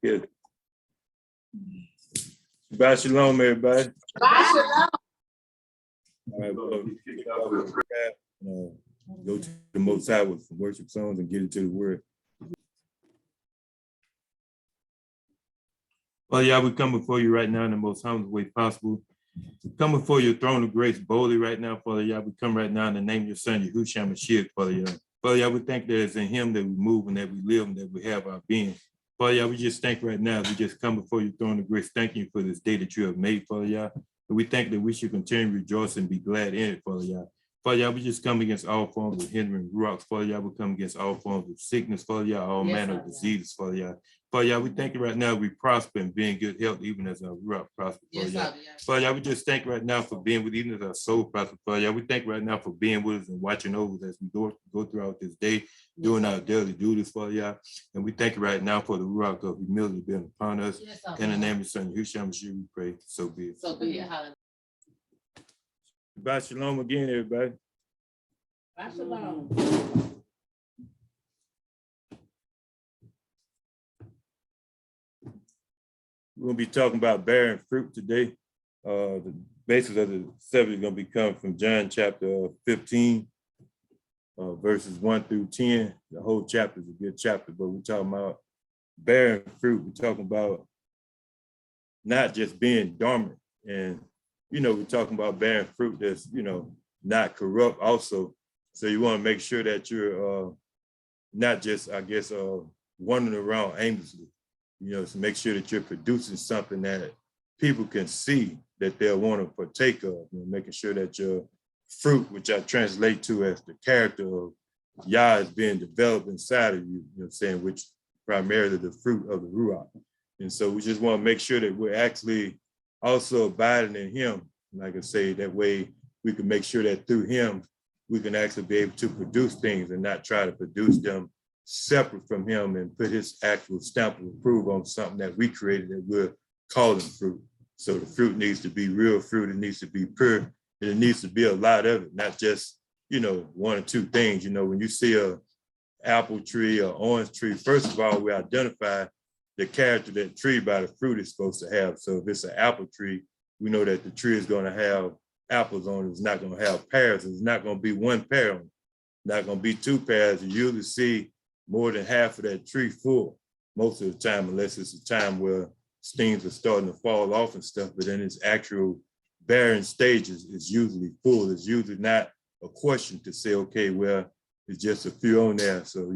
Good. Shabbat shalom, everybody. Shabbat shalom. All right, go to the Most High with some worship songs and get into the Word. Well, yeah, we come before you right now in the most humble way possible. We come before your throne of grace boldly right now, Father Yah. We come right now in the name of your Son, Yahushua Mashiach, Father Yah. Father Yah, we thank that it's in him that we move and that we live and that we have our being. Father Yah, we just thank right now, we just come before your throne of grace, thanking you for this day that you have made, Father Yah. And we think that we should continue to rejoice and be glad in it, Father Yah. Father Yah, we just come against all forms of hindering rocks, Father Yah. We come against all forms of sickness, Father Yah, all manner of diseases, Father Yah. Father Yah, we thank you right now, we prosper and be in good health, even as our rock prosper, Father Yah. Father Yah, we just thank you right now for being with, even as our soul prosper, Father Yah. We thank you right now for being with us and watching over us as we go throughout this day, doing our daily duties, Father Yah. And we thank you right now for the rock of humility being upon us. In the name of your Son, Yahushua Mashiach, we pray. So be it. So be it. Hallelujah. Shabbat shalom again, everybody. Shabbat shalom. We're going to be talking about bearing fruit today. The basis of the subject is going to be coming from John chapter 15, verses 1 through 10. The whole chapter is a good chapter, but we're talking about bearing fruit. We're talking about not just being dormant. And, we're talking about bearing fruit that's, not corrupt also. So you want to make sure that you're not just, wandering around aimlessly. To make sure that you're producing something that people can see that they'll want to partake of, making sure that your fruit, which I translate to as the character of Yah, is being developed inside of you, which primarily the fruit of the Ruach. And so we just want to make sure that we're actually also abiding in him. Like I say, that way we can make sure that through him, we can actually be able to produce things and not try to produce them separate from him and put his actual stamp of approval on something that we created that we're calling fruit. So the fruit needs to be real fruit. It needs to be pure. And it needs to be a lot of it, not just, one or two things. When you see a apple tree or orange tree, first of all, we identify the character of that tree by the fruit it's supposed to have. So if it's an apple tree, we know that the tree is going to have apples on it. It's not going to have pears. It's not going to be one pear on it. Not going to be two pears. You usually see more than half of that tree full most of the time, unless it's a time where stems are starting to fall off and stuff, but in its actual bearing stages, it's usually full. It's usually not a question to say, okay, well, it's just a few on there. So,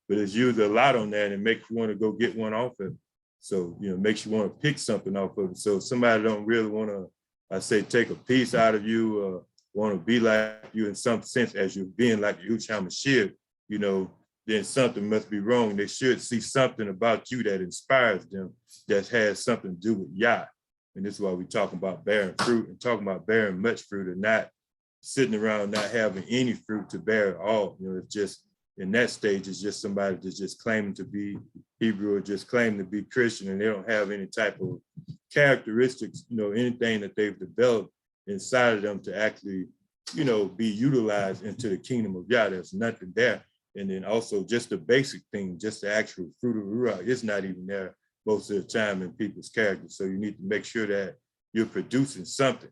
but it's usually a lot on there and it makes you want to go get one off of it. So, makes you want to pick something off of it. So if somebody don't really want to, take a piece out of you or want to be like you in some sense as you're being like Yahushua Mashiach, then something must be wrong. They should see something about you that inspires them, that has something to do with Yah. And this is why we're talking about bearing fruit and talking about bearing much fruit and not sitting around not having any fruit to bear at all. It's just in that stage, it's just somebody that's just claiming to be Hebrew or just claiming to be Christian and they don't have any type of characteristics, anything that they've developed inside of them to actually, be utilized into the kingdom of Yah. There's nothing there. And then also just the basic thing, just the actual fruit of the Ruach is not even there most of the time in people's characters. So you need to make sure that you're producing something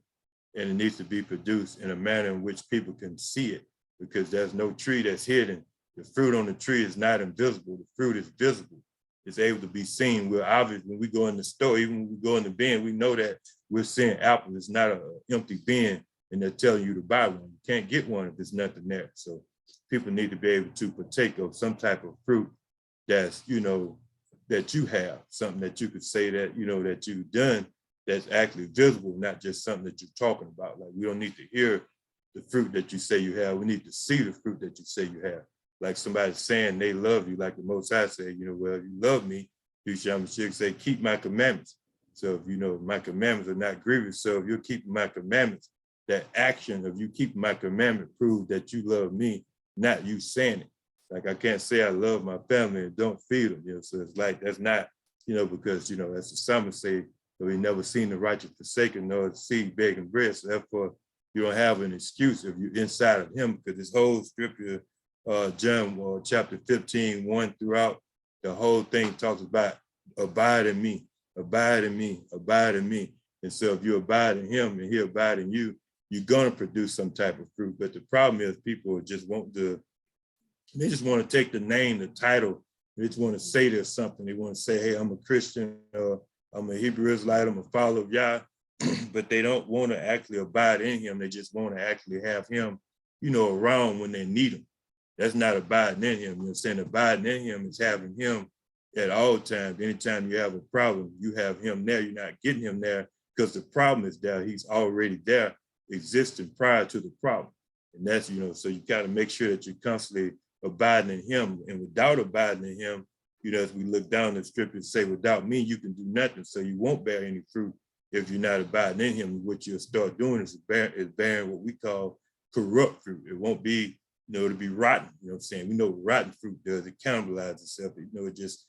and it needs to be produced in a manner in which people can see it because there's no tree that's hidden. The fruit on the tree is not invisible. The fruit is visible. It's able to be seen. We're obvious when we go in the store, even when we go in the bin, we know that we're seeing apples. It's not an empty bin and they're telling you to buy one. You can't get one if there's nothing there. So people need to be able to partake of some type of fruit that's, that you have, something that you could say that, that you've done that's actually visible, not just something that you're talking about. Like we don't need to hear the fruit that you say you have. We need to see the fruit that you say you have. Like somebody saying they love you, like the Most High say, well, if you love me, Yahushua Mashiach say, keep my commandments. So if my commandments are not grievous, so if you're keeping my commandments, that action of you keeping my commandment proves that you love me, not you saying it. Like I can't say I love my family and don't feel them, so it's like that's not, because, as the psalmist say, we never seen the righteous forsaken nor the seed begging bread. So therefore, you don't have an excuse if you're inside of him, because this whole scripture, John chapter 15, 1 throughout, the whole thing talks about abide in me, abide in me, abide in me. And so if you abide in him and he abide in you, you're going to produce some type of fruit. But the problem is people just they just want to take the name, the title. They just want to say there's something. They want to say, hey, I'm a Christian, I'm a Hebrew Israelite, I'm a follower of Yah. But they don't want to actually abide in him. They just want to actually have him, around when they need him. That's not abiding in him. You know, saying abiding in him is having him at all times. Anytime you have a problem, you have him there. You're not getting him there because the problem is there. He's already there, existing prior to the problem. And that's, so you got to make sure that you're constantly abiding in him. And without abiding in him, as we look down the scripture and say, without me, you can do nothing. So you won't bear any fruit if you're not abiding in him. What you'll start doing is bearing what we call corrupt fruit. It won't be, to be rotten. You know what I'm saying? We know what rotten fruit does. It cannibalizes itself. It just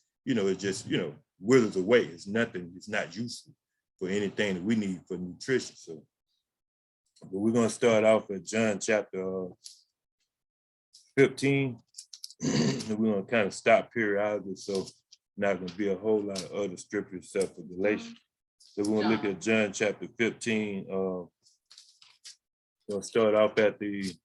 withers away. It's nothing. It's not useful for anything that we need for nutrition. So, but we're going to start off at John chapter 15. And we're going to kind of stop periodically. So not going to be a whole lot of other scriptures except for Galatians. So we're going to look at John chapter 15. We'll start off at the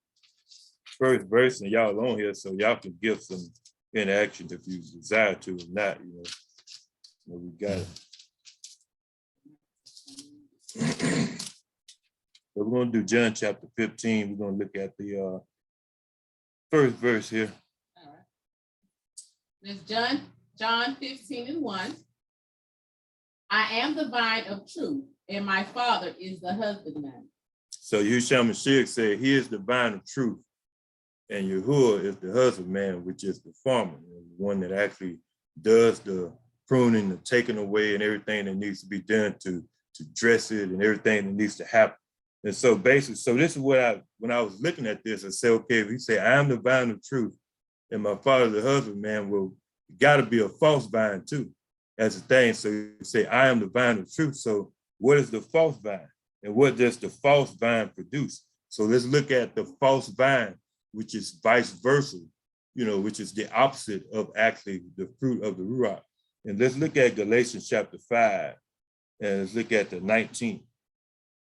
first verse, and y'all on here, so y'all can give some interaction if you desire to or not. We got it. So we're going to do John chapter 15. We're going to look at the first verse here. All right. That's John 15:1. I am the vine of truth, and my Father is the husbandman. So Yeshua Mashiach said, he is the vine of truth, and Yahuwah is the husbandman, which is the farmer, the one that actually does the pruning, the taking away, and everything that needs to be done to dress it and everything that needs to happen. And so basically, so this is what when I was looking at this, I said, okay, if he say, I am the vine of truth, and my Father the husbandman, well, got to be a false vine too, as a thing. So you say, I am the vine of truth. So what is the false vine? And what does the false vine produce? So let's look at the false vine, which is vice versa, which is the opposite of actually the fruit of the Ruach. And let's look at Galatians chapter 5, and let's look at the 19th,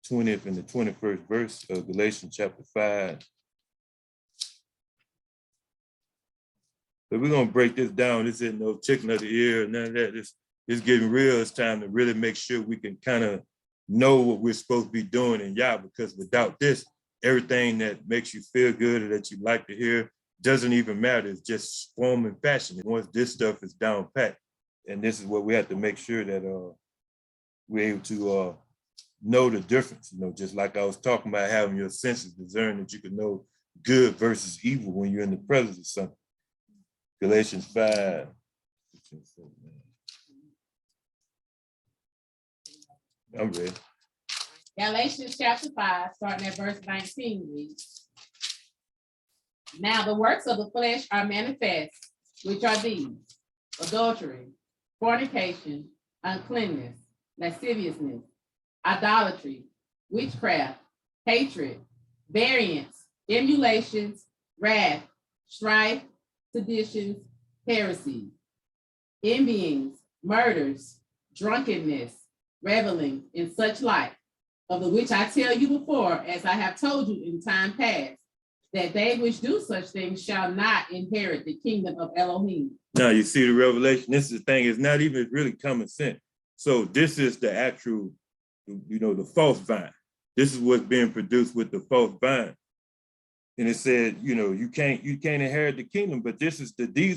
20th, and the 21st verse of Galatians chapter 5. So we're going to break this down. This isn't no chicken of the ear, none of that. It's getting real. It's time to really make sure we can kind of know what we're supposed to be doing in Yah, because without this, everything that makes you feel good or that you like to hear doesn't even matter. It's just form and fashion. Once this stuff is down pat, and this is what we have to make sure that we're able to know the difference. Just like I was talking about having your senses discern that you can know good versus evil when you're in the presence of something. Galatians 5. I'm ready. Galatians chapter 5, starting at verse 19 reads, now the works of the flesh are manifest, which are these: adultery, fornication, uncleanness, lasciviousness, idolatry, witchcraft, hatred, variance, emulations, wrath, strife, seditions, heresies, envyings, murders, drunkenness, reveling, and such like, of the which I tell you before, as I have told you in time past, that they which do such things shall not inherit the kingdom of Elohim. Now you see the revelation. This is the thing. It's not even really common sense. So this is the actual, the false vine. This is what's being produced with the false vine. And it said, you can't inherit the kingdom, but these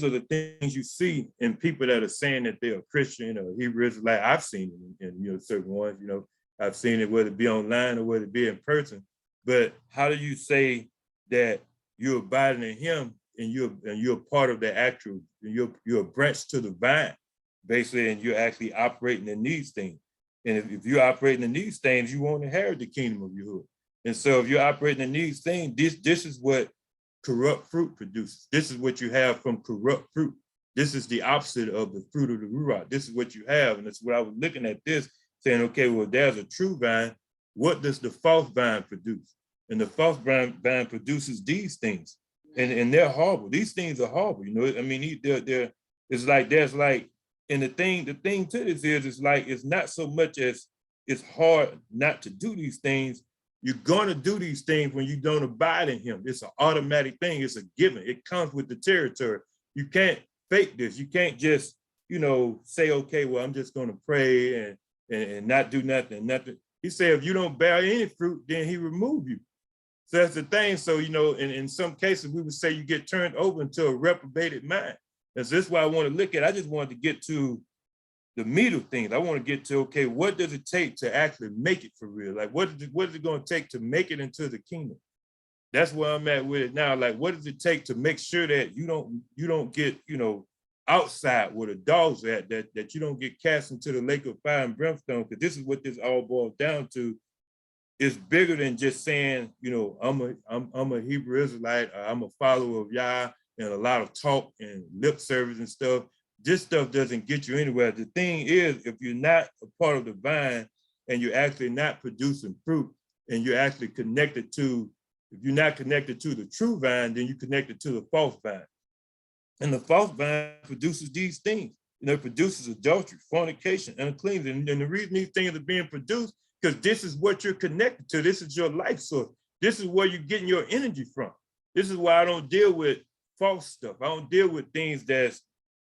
are the things you see in people that are saying that they're a Christian or Hebrew Israelite. I've seen it in certain ones, I've seen it whether it be online or whether it be in person. But how do you say that you're abiding in him and you're part of the actual, you're a branch to the vine, basically, and you're actually operating in these things. And if you're operating in these things, you won't inherit the kingdom of Yahuwah. And so if you're operating in these things, this is what corrupt fruit produces. This is what you have from corrupt fruit. This is the opposite of the fruit of the Ruach. This is what you have. And that's what I was looking at this, saying, okay, well, there's a true vine. What does the false vine produce? And the false vine produces these things. And they're horrible. These things are horrible. It's like there's like And the thing to this is like, it's not so much as it's hard not to do these things. You're going to do these things when you don't abide in him. It's an automatic thing. It's a given. It comes with the territory. You can't fake this. You can't just, say, okay, well, I'm just going to pray and not do nothing. He said, if you don't bear any fruit, then he remove you. So that's the thing. So, in some cases, we would say you get turned over into a reprobated mind. And so that's why I want to look at. I just wanted to get to the meat of things. I want to get to, okay, what does it take to actually make it for real? Like, what is it going to take to make it into the kingdom? That's where I'm at with it now. Like, what does it take to make sure that you don't get, outside where the dogs are at, that you don't get cast into the lake of fire and brimstone? Because this is what this all boils down to. It's bigger than just saying, I'm a Hebrew Israelite, or I'm a follower of Yah, and a lot of talk and lip service and stuff. This stuff doesn't get you anywhere. The thing is, if you're not a part of the vine and you're actually not producing fruit, and you're actually connected to, if you're not connected to the true vine, then you're connected to the false vine. And the false vine produces these things. It produces adultery, fornication, and uncleanness. And the reason these things are being produced, because this is what you're connected to. This is your life source. This is where you're getting your energy from. This is why I don't deal with false stuff. I don't deal with things that's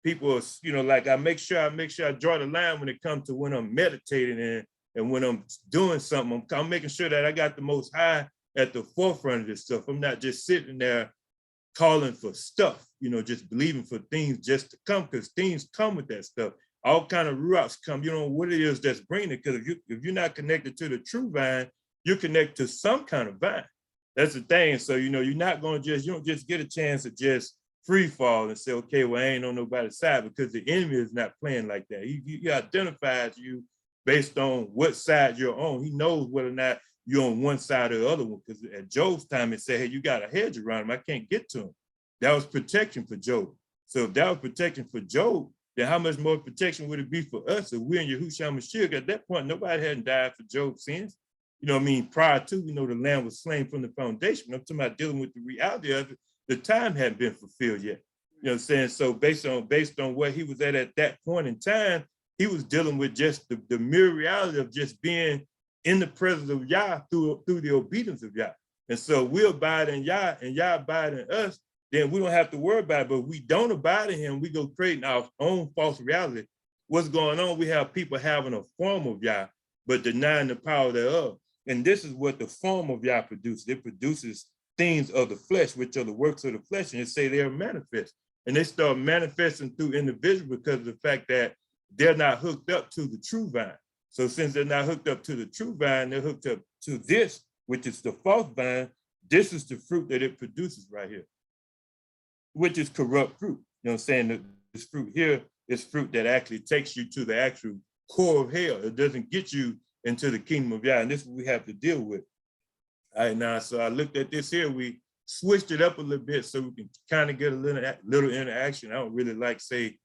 people, like I make sure I draw the line when it comes to when I'm meditating and when I'm doing something. I'm making sure that I got the Most High at the forefront of this stuff. I'm not just sitting there calling for stuff, just believing for things just to come, because things come with that stuff. All kind of rocks come, what it is that's bringing it. Because if you're not connected to the true vine, you're connected to some kind of vine. That's the thing. So, you're not going to you don't just get a chance to just free fall and say, okay, well, I ain't on nobody's side, because the enemy is not playing like that. He identifies you based on what side you're on. He knows whether or not you're on one side or the other one, because at Job's time, it said, hey, you got a hedge around him. I can't get to him. That was protection for Job. So if that was protection for Job, then how much more protection would it be for us if we're in Yahushua Mashiach? At that point, nobody hadn't died for Job's sins. Prior to, the Lamb was slain from the foundation. I'm talking about dealing with the reality of it. The time hadn't been fulfilled yet. You know what I'm saying? So based on where he was at that point in time, he was dealing with just the mere reality of just being in the presence of Yah through the obedience of Yah. And so we abide in Yah and Yah abide in us, then we don't have to worry about it. But if we don't abide in him, we go creating our own false reality. What's going on? We have people having a form of Yah, but denying the power thereof. And this is what the form of Yah produces. It produces things of the flesh, which are the works of the flesh, and it say they are manifest. And they start manifesting through individuals because of the fact that they're not hooked up to the true vine. So since they're not hooked up to the true vine, they're hooked up to this, which is the false vine. This is the fruit that it produces right here, which is corrupt fruit. You know what I'm saying? This fruit here is fruit that actually takes you to the actual core of hell. It doesn't get you into the kingdom of Yah, and this is what we have to deal with. All right, now, so I looked at this here. We switched it up a little bit so we can kind of get a little interaction. I don't really like say,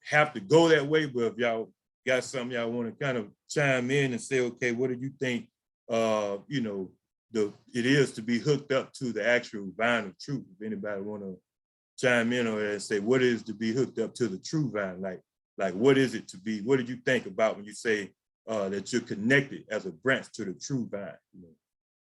have to go that way, but if y'all got something y'all want to kind of chime in and say, okay, what do you think, it is to be hooked up to the actual vine of truth? If anybody want to chime in on it and say, what is to be hooked up to the true vine? Like what is it to be? What did you think about when you say that you're connected as a branch to the true vine?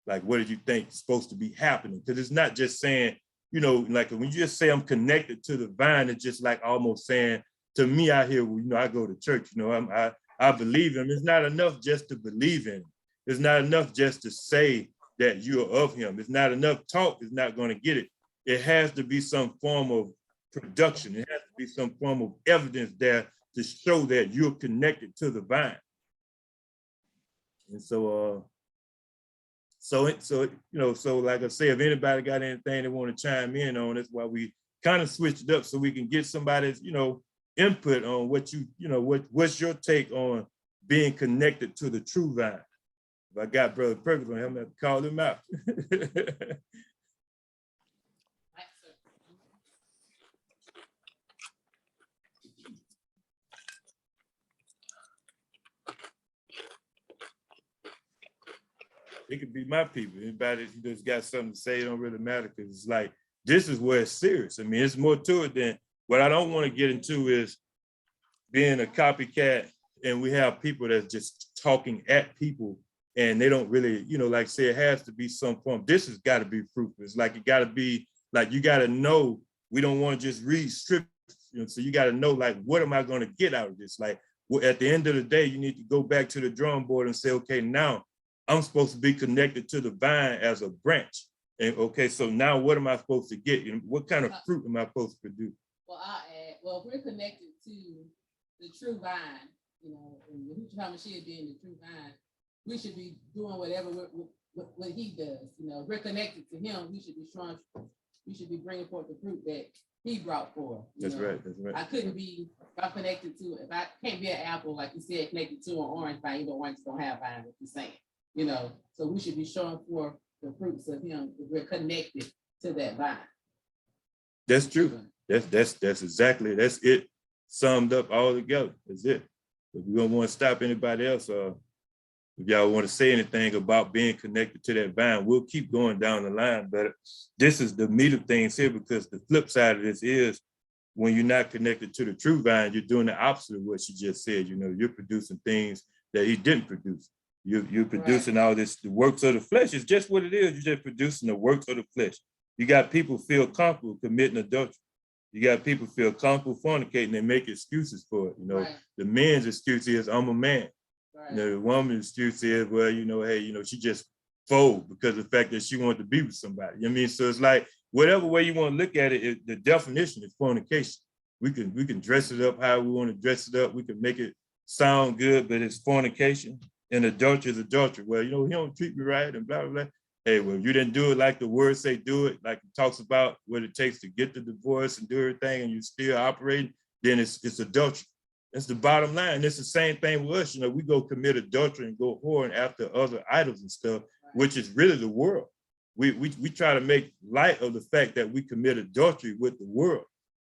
Like, what did you think is supposed to be happening? Because it's not just saying, like when you just say I'm connected to the vine, it's just like almost saying to me out here, I go to church, I believe him. It's not enough just to believe in him. It's not enough just to say that you're of him. It's not enough talk. It's not going to get it. It has to be some form of production. It has to be some form of evidence there to show that you're connected to the vine. And so like I say, if anybody got anything they want to chime in on, that's why we kind of switched it up so we can get somebody's, input on what's your take on being connected to the true vine. If I got Brother Perkins on, I'm gonna have to call him out. It could be my people. Anybody who just got something to say, it don't really matter, because it's like, this is where it's serious. I mean, it's more to it than what I don't want to get into is being a copycat, and we have people that's just talking at people, and they don't really, like say it has to be some form. This has got to be fruitful. It's like it got to be like, you got to know, we don't want to just read scripture, so you got to know, like, what am I going to get out of this? Like, well, at the end of the day, you need to go back to the drawing board and say, okay, now I'm supposed to be connected to the vine as a branch. And okay, so now what am I supposed to get? What kind of fruit am I supposed to produce? Well, I'll add, if we're connected to the true vine, and the Hamashiach being the true vine, we should be doing whatever what he does. If we're connected to him, we should be showing, we should be bringing forth the fruit that he brought forth. That's right. That's right. I couldn't be, if I'm connected to, if I can't be an apple, like you said, connected to an orange vine, orange don't have vine, what you're saying, so we should be showing forth the fruits of him if we're connected to that vine. That's true. That's exactly, that's it summed up all together. That's it. If we don't want to stop anybody else, if y'all want to say anything about being connected to that vine, we'll keep going down the line. But this is the meat of things here, because the flip side of this is when you're not connected to the true vine, you're doing the opposite of what you just said. You're producing things that he didn't produce. You're producing all this, the works of the flesh. It's just what it is. You're just producing the works of the flesh. You got people feel comfortable committing adultery. You got people feel comfortable fornicating and make excuses for it. The man's excuse is, I'm a man. Right. The woman's excuse is, well, hey, she just fold because of the fact that she wanted to be with somebody. So it's like, whatever way you want to look at it, the definition is fornication. We can dress it up how we want to dress it up. We can make it sound good, but it's fornication. And adultery is adultery. Well, he don't treat me right and blah, blah, blah. Hey, well, if you didn't do it like the word say do it, like it talks about what it takes to get the divorce and do everything, and you're still operating, then it's adultery. That's the bottom line. It's the same thing with us. We go commit adultery and go whoring after other idols and stuff, which is really the world. We try to make light of the fact that we commit adultery with the world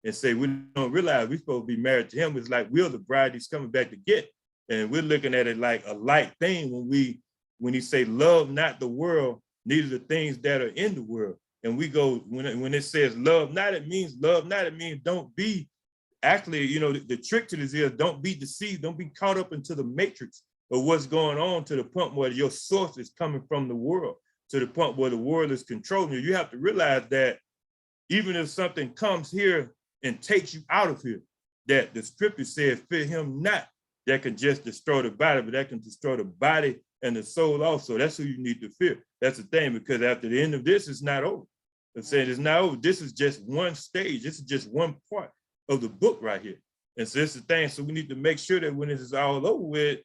and say we don't realize we're supposed to be married to him. It's like we're the bride he's coming back to get. And we're looking at it like a light thing when he say, love not the world, neither the things that are in the world. And we go, when it says love not, it means don't be, actually, the trick to this is don't be deceived, don't be caught up into the matrix of what's going on, to the point where your source is coming from the world, to the point where the world is controlling you. You have to realize that even if something comes here and takes you out of here, that the scripture says, fear him not, that can just destroy the body, but that can destroy the body and the soul also. That's who you need to fear. That's the thing, because after the end of this, it's not over. I'm saying it's not over. This is just one stage. This is just one part of the book right here. And so it's the thing. So we need to make sure that when this is all over with,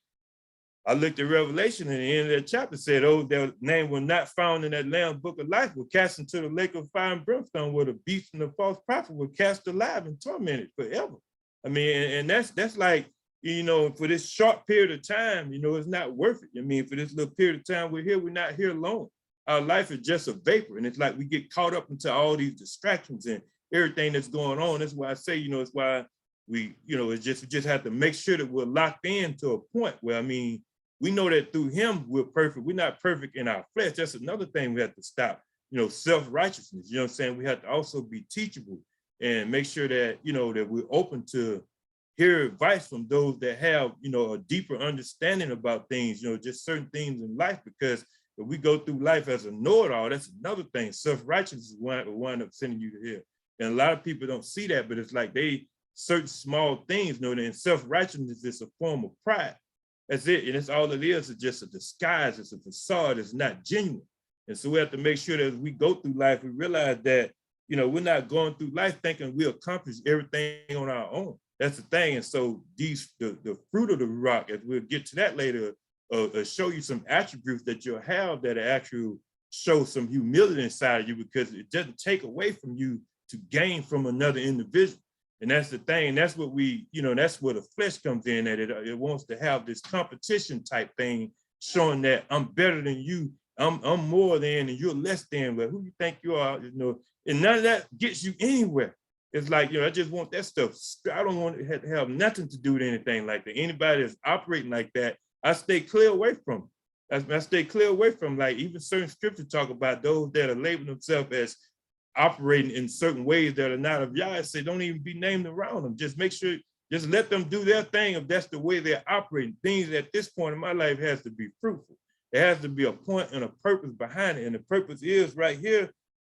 I looked at Revelation, and the end of that chapter said, their name was not found in that Lamb book of life, were cast into the lake of fire and brimstone, where the beast and the false prophet were cast alive and tormented forever. And that's like, for this short period of time, it's not worth it. For this little period of time we're here, we're not here alone. Our life is just a vapor. And it's like we get caught up into all these distractions and everything that's going on. That's why I say, it's why we just have to make sure that we're locked in to a point where, we know that through him, we're perfect. We're not perfect in our flesh. That's another thing we have to stop, self-righteousness. We have to also be teachable and make sure that, that we're open to hear advice from those that have, a deeper understanding about things, just certain things in life. Because if we go through life as a know-it-all, that's another thing. Self-righteousness is wind up sending you to hell. And a lot of people don't see that, but it's like certain small things, and self-righteousness is a form of pride. That's it. And it's all it is. It's just a disguise. It's a facade. It's not genuine. And so we have to make sure that as we go through life, we realize that, we're not going through life thinking we accomplish everything on our own. That's the thing. And so the fruit of the rock, as we'll get to that later, show you some attributes that you'll have that actually show some humility inside of you, because it doesn't take away from you to gain from another individual. And that's the thing. That's what that's where the flesh comes in, that it wants to have this competition type thing, showing that I'm better than you, I'm more than, and you're less than. But who you think you are? And none of that gets you anywhere. It's like, I just want that stuff. I don't want it to have nothing to do with anything like that. Anybody that's operating like that, I stay clear away from. I stay clear away from, like, even certain scriptures talk about those that are labeling themselves as operating in certain ways that are not of Yah. I say, don't even be named around them. Just make sure Just let them do their thing if that's the way they're operating. Things at this point in my life has to be fruitful. There has to be a point and a purpose behind it. And the purpose is right here,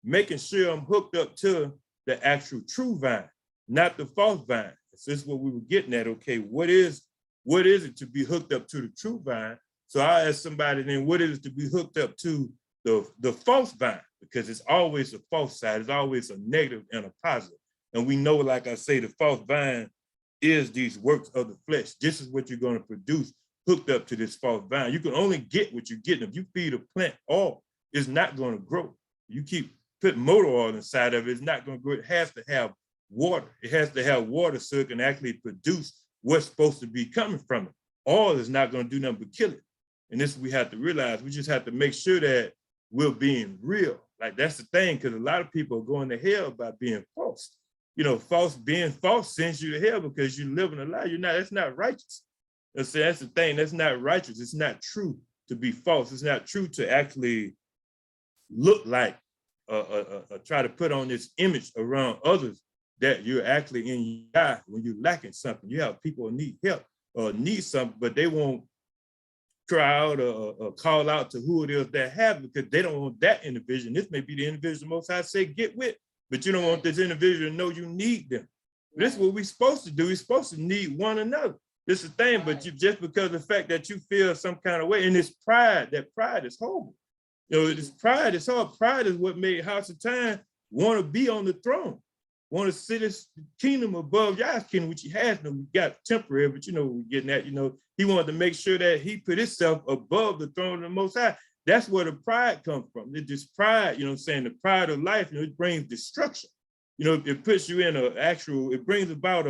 making sure I'm hooked up to the actual true vine, not the false vine. This is what we were getting at. Okay, what is it to be hooked up to the true vine? So I ask somebody then, what is it to be hooked up to the false vine? Because it's always a false side. It's always a negative and a positive. And we know, like I say, the false vine is these works of the flesh. This is what you're going to produce hooked up to this false vine. You can only get what you get. If you feed a plant oil, it's not going to grow. You keep putting motor oil inside of it, it's not going to grow. It has to have water. It has to have water so it can actually produce what's supposed to be coming from it. Oil is not going to do nothing but kill it. And this we have to realize. We just have to make sure that we're being real. Like that's the thing, because a lot of people are going to hell by being false. You know, being false sends you to hell because you're living a lie. That's not righteous. That's the thing. That's not righteous. It's not true to be false. It's not true to actually look like try to put on this image around others that you're actually in Yah when you're lacking something. You have people who need help or need something, but they won't cry out or call out to who it is that have it because they don't want that individual. This may be the individual Most High say get with, but you don't want this individual to know you need them. This is what we're supposed to do. We're supposed to need one another. This is the thing, but you just because of the fact that you feel some kind of way, and it's pride, that pride is horrible. You know, it's pride, it's hard. Pride is what made House of Time want to be on the throne, want to sit his kingdom above Yah's kingdom, which he has no, we got temporary, but you know, we're getting at, you know, he wanted to make sure that he put himself above the throne of the Most High. That's where the pride comes from. It's just pride, you know what I'm saying? The pride of life, you know, it brings destruction. You know, it puts you in it brings about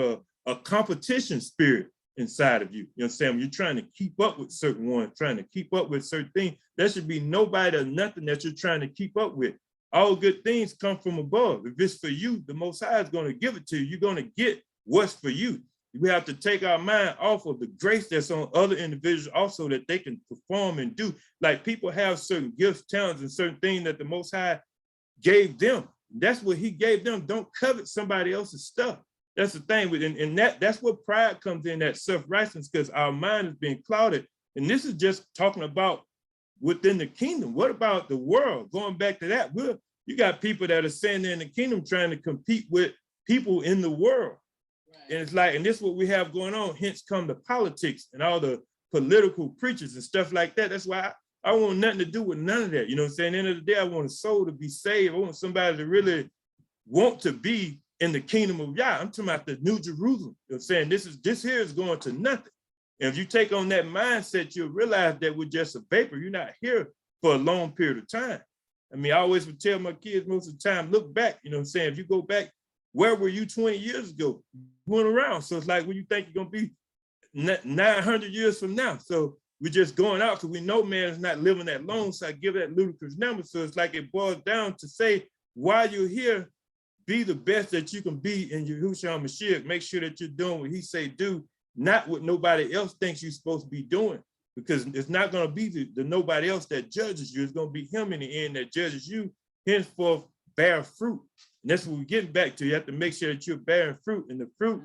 a competition spirit inside of you. You know what I'm saying? When you're trying to keep up with certain ones, trying to keep up with certain things, there should be nobody or nothing that you're trying to keep up with. All good things come from above. If it's for you, the Most High is going to give it to you. You're going to get what's for you. We have to take our mind off of the grace that's on other individuals also that they can perform and do. Like people have certain gifts, talents, and certain things that the Most High gave them. That's what he gave them. Don't covet somebody else's stuff. That's the thing with, and that's what pride comes in, that self-righteousness, because our mind is being clouded. And this is just talking about within the kingdom. What about the world? Going back to that, you got people that are sitting there in the kingdom trying to compete with people in the world. Right. And it's like, and this is what we have going on. Hence come the politics and all the political preachers and stuff like that. That's why I want nothing to do with none of that. You know what I'm saying? At the end of the day, I want a soul to be saved. I want somebody to really want to be in the kingdom of Yah. I'm talking about the New Jerusalem. You know what I'm saying? This here is going to nothing. And if you take on that mindset, you'll realize that we're just a vapor. You're not here for a long period of time. I mean, I always would tell my kids most of the time, look back, you know what I'm saying? If you go back, where were you 20 years ago? You went around. So it's like, where you think you're going to be 900 years from now? So we're just going out because we know man is not living that long. So I give that ludicrous number. So it's like it boils down to say, while you're here, be the best that you can be in Yahushua Mashiach. Make sure that you're doing what he say do, not what nobody else thinks you're supposed to be doing, because it's not going to be the nobody else that judges you. It's going to be him in the end that judges you, henceforth bear fruit. And that's what we're getting back to. You have to make sure that you're bearing fruit, and the fruit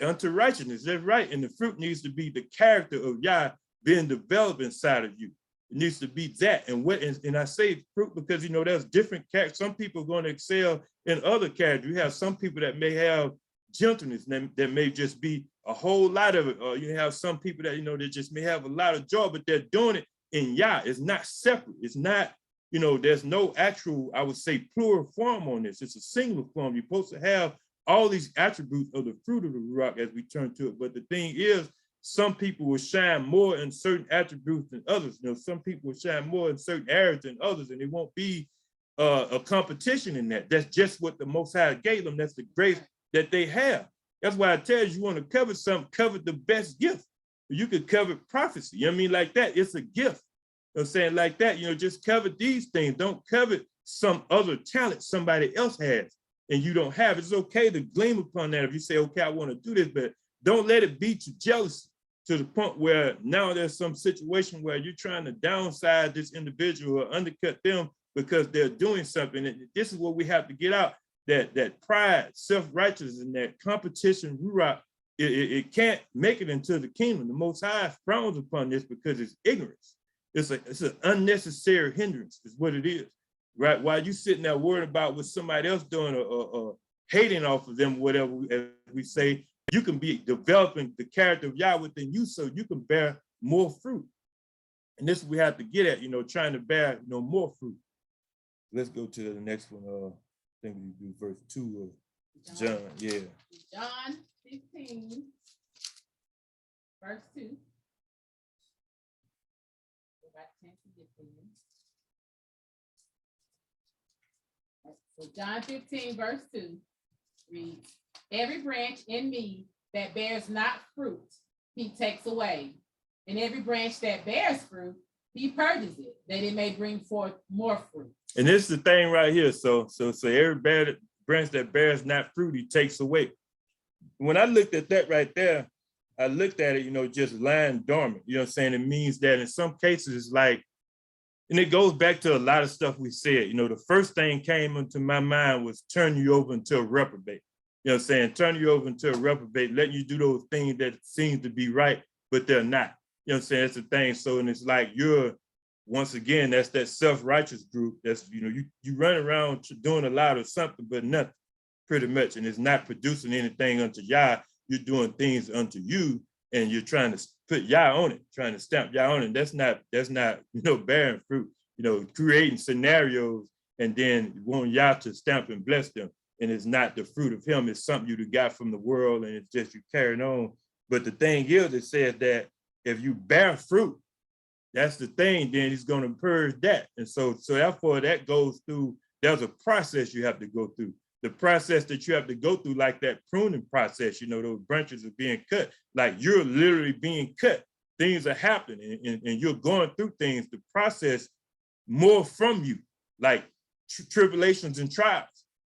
unto righteousness. That's right. And the fruit needs to be the character of Yah being developed inside of you. It needs to be that. And I say fruit because, you know, there's different characters. Some people are going to excel in other characters. You have some people that may have gentleness, that may just be a whole lot of it. Or you have some people that, you know, they just may have a lot of joy, but they're doing it in Yah. It's not separate. It's not, you know, there's no actual, I would say, plural form on this. It's a singular form. You're supposed to have all these attributes of the fruit of the rock as we turn to it. But the thing is, some people will shine more in certain attributes than others. You know, some people will shine more in certain areas than others, and it won't be a competition in that. That's just what the Most High gave them. That's the grace that they have. That's why I tell you want to cover something, cover the best gift. You could cover prophecy. You know what I mean? Like that, it's a gift. You know what I'm saying? Like that, you know, just cover these things. Don't cover some other talent somebody else has and you don't have. It's okay to gleam upon that if you say, okay, I want to do this, but don't let it beat you jealousy to the point where now there's some situation where you're trying to downside this individual or undercut them because they're doing something. And this is what we have to get out, that pride, self-righteousness, and that competition, ruach, it can't make it into the kingdom. The Most High frowns upon this because it's ignorance. It's an unnecessary hindrance, is what it is, right? While you sitting there worried about what somebody else doing or hating off of them, whatever, as we say, you can be developing the character of Yah within you so you can bear more fruit. And this we have to get at, trying to bear, more fruit. Let's go to the next one. I think we do verse 2 of John. Yeah. John 15, verse 2. Go back 10 to get there. So John 15, verse 2 reads, every branch in me that bears not fruit, he takes away. And every branch that bears fruit, he purges it, that it may bring forth more fruit. And this is the thing right here. So every branch that bears not fruit, he takes away. When I looked at that right there, I looked at it, just lying dormant. You know what I'm saying? It means that in some cases it's like, and it goes back to a lot of stuff we said. The first thing came into my mind was turn you over into a reprobate. You know what I'm saying? Turn you over into a reprobate, letting you do those things that seem to be right, but they're not. You know what I'm saying? That's the thing. So, and it's like once again, that's that self-righteous group. That's, you run around doing a lot of something, but nothing, pretty much. And it's not producing anything unto Yah. You're doing things unto you, and you're trying to put Yah on it, trying to stamp Yah on it. That's not, bearing fruit, creating scenarios and then wanting Yah to stamp and bless them. And it's not the fruit of him. It's something you got from the world, and it's just you carrying on. But the thing is, it says that if you bear fruit, that's the thing, then he's going to purge that. And so therefore that goes through, there's a process you have to go through. The process that you have to go through, like that pruning process, those branches are being cut, like you're literally being cut. Things are happening and you're going through things to process more from you, like tribulations and trials,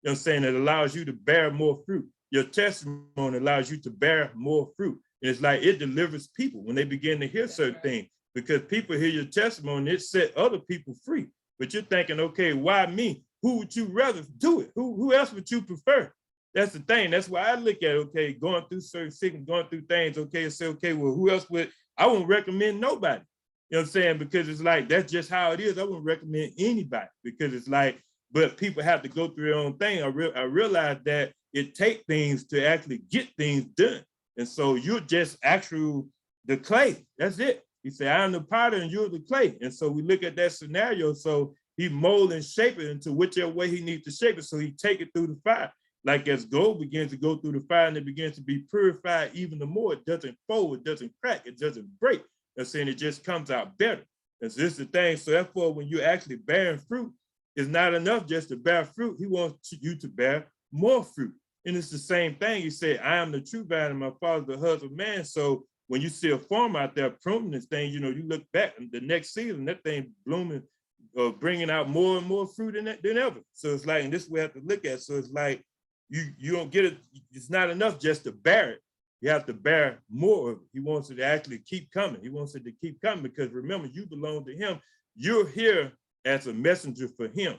you know what I'm saying, that allows you to bear more fruit. Your testimony allows you to bear more fruit. And it's like it delivers people when they begin to hear certain things, because people hear your testimony, it set other people free. But you're thinking, okay, why me? Who would you rather do it? Who else would you prefer? That's the thing. That's why I look at, okay, going through certain sickness, going through things, okay, and say, okay, well, who else would, I won't recommend nobody. You know what I'm saying? Because it's like, that's just how it is. I wouldn't recommend anybody, because it's like, but people have to go through their own thing. I realized that it takes things to actually get things done. And so you're just the clay. That's it. He said, I'm the potter and you're the clay. And so we look at that scenario. So he mold and shape it into whichever way he needs to shape it. So he take it through the fire. Like as gold begins to go through the fire and it begins to be purified even the more, it doesn't fold, it doesn't crack, it doesn't break. I'm saying it just comes out better. And so this is the thing. So therefore, when you're actually bearing fruit, it's not enough just to bear fruit. He wants you to bear more fruit. And it's the same thing. He said, I am the true vine and my father the husbandman. So when you see a farmer out there pruning this thing, you look back and the next season, that thing blooming, bringing out more and more fruit than ever. So it's like, and this we have to look at. So it's like, you don't get it. It's not enough just to bear it. You have to bear more of it. He wants it to actually keep coming. He wants it to keep coming because remember, you belong to him. You're here as a messenger for him.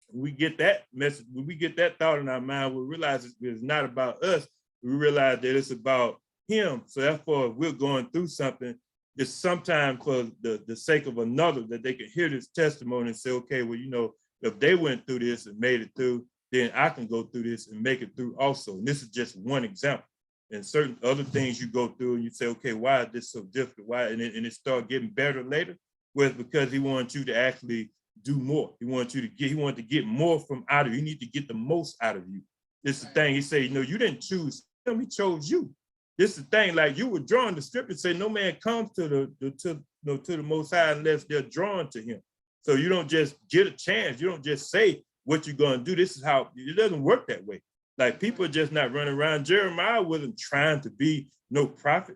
When we get that message, when we get that thought in our mind, we realize it's not about us. We realize that it's about him. So therefore, if we're going through something, it's sometimes for the sake of another, that they can hear this testimony and say, okay, well, if they went through this and made it through, then I can go through this and make it through also. And this is just one example. And certain other things you go through and you say, okay, why is this so difficult? Why? And it start getting better later. Well, it's because he wants you to actually do more. He wanted to get more from out of you. You need to get the most out of you. This is the thing. He said, you didn't choose him, he chose you. This is the thing, like you were drawn, the scripture say no man comes to the Most High unless they're drawn to him. So you don't just get a chance. You don't just say what you're going to do. This is how, it doesn't work that way. Like people are just not running around. Jeremiah wasn't trying to be no prophet.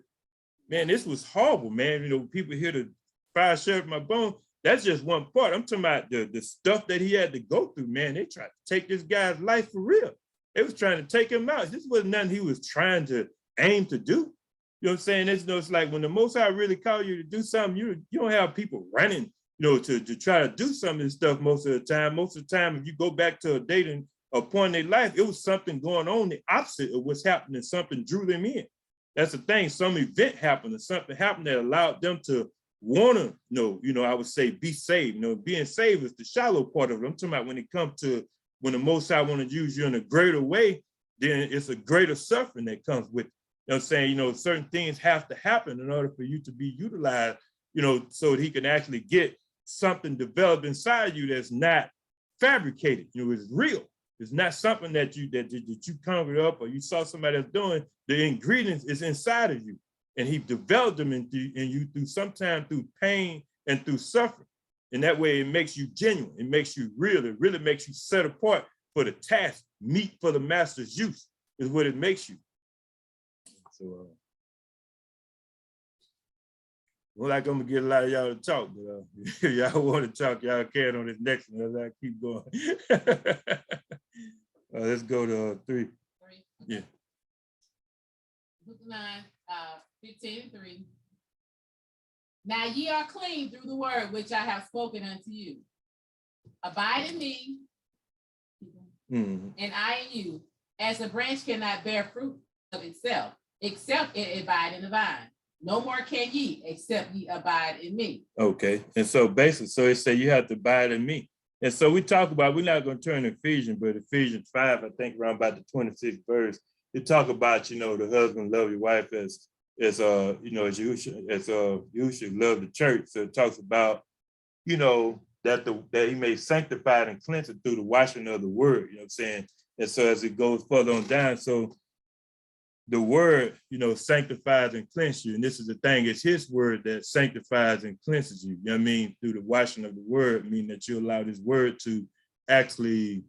Man, this was horrible, man. People hear the fire shut my bone. That's just one part. I'm talking about the stuff that he had to go through, man. They tried to take this guy's life for real. They was trying to take him out. This wasn't nothing he was trying to aim to do. You know what I'm saying? It's like when the Most High really call you to do something, you don't have people running, to try to do some of this stuff most of the time. Most of the time, if you go back to a date and a point in their life, it was something going on the opposite of what's happening. Something drew them in. That's the thing. Some event happened or something happened that allowed them to want to know, I would say be saved. Being saved is the shallow part of it. I'm talking about when it comes to when the Most High want to use you in a greater way, then it's a greater suffering that comes with it. You know what I'm saying? Certain things have to happen in order for you to be utilized, so that he can actually get something developed inside you that's not fabricated. It's real. It's not something that you conjured up or you saw somebody else doing. The ingredients is inside of you, and he developed them in you through sometimes through pain and through suffering. And that way, it makes you genuine. It makes you real. It really makes you set apart for the task, meat for the master's use is what it makes you. So, well, I'm gonna get a lot of y'all to talk, but if y'all want to talk, y'all can on this next one as I keep going. Let's go to 3. Yeah. Book 9, 15 and 3. Now ye are clean through the word which I have spoken unto you. Abide in me, and I in you, as a branch cannot bear fruit of itself, except it abide in the vine. No more can ye, except ye abide in me. Okay, and so basically, so it said you have to abide in me. And so we talk about, we're not going to turn to Ephesians, but Ephesians 5, I think around about the 26th verse, it talk about, the husband love your wife as you should love the church. So it talks about, that he may sanctify it and cleanse it through the washing of the word, you know what I'm saying? And so as it goes further on down, so the word, sanctifies and cleanses you. And this is the thing, it's his word that sanctifies and cleanses you. You know what I mean? Through the washing of the word, meaning that you allow this word to actually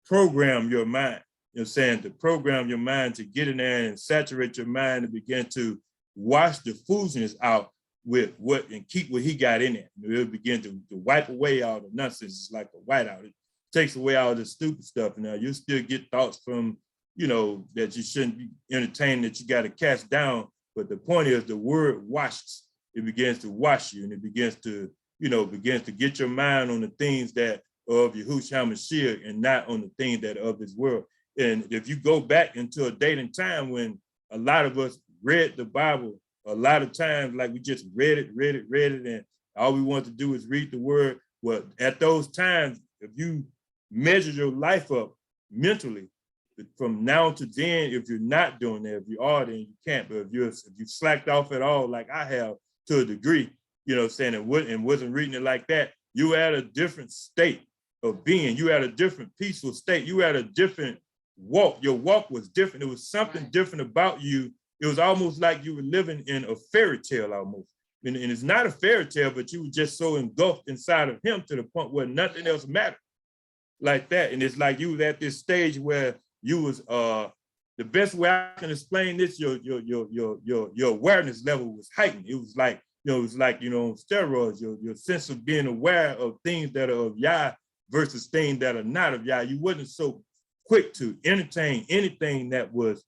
program your mind. You know what I'm saying? To program your mind to get in there and saturate your mind and begin to wash the foolishness out with what and keep what he got in it. It'll begin to wipe away all the nonsense. It's like a whiteout. It takes away all the stupid stuff. Now you still get thoughts from that you shouldn't be entertaining, that you got to cast down. But the point is the word washes. It begins to wash you, and it begins to, get your mind on the things that are of Yahushua HaMashiach and not on the things that are of this world. And if you go back into a date and time when a lot of us read the Bible, a lot of times, like we just read it, and all we want to do is read the word. Well, at those times, if you measure your life up mentally, from now to then, if you're not doing that, if you are, then you can't. But if you slacked off at all, like I have to a degree, saying and wasn't reading it like that, you at a different state of being. You at a different peaceful state. You at a different walk. Your walk was different. It was something different about you. It was almost like you were living in a fairy tale almost. And it's not a fairy tale, but you were just so engulfed inside of him to the point where nothing else mattered like that. And it's like you was at this stage where you was the best way I can explain this, your awareness level was heightened. It was like, on steroids, your sense of being aware of things that are of Yah versus things that are not of Yah. You wasn't so quick to entertain anything that was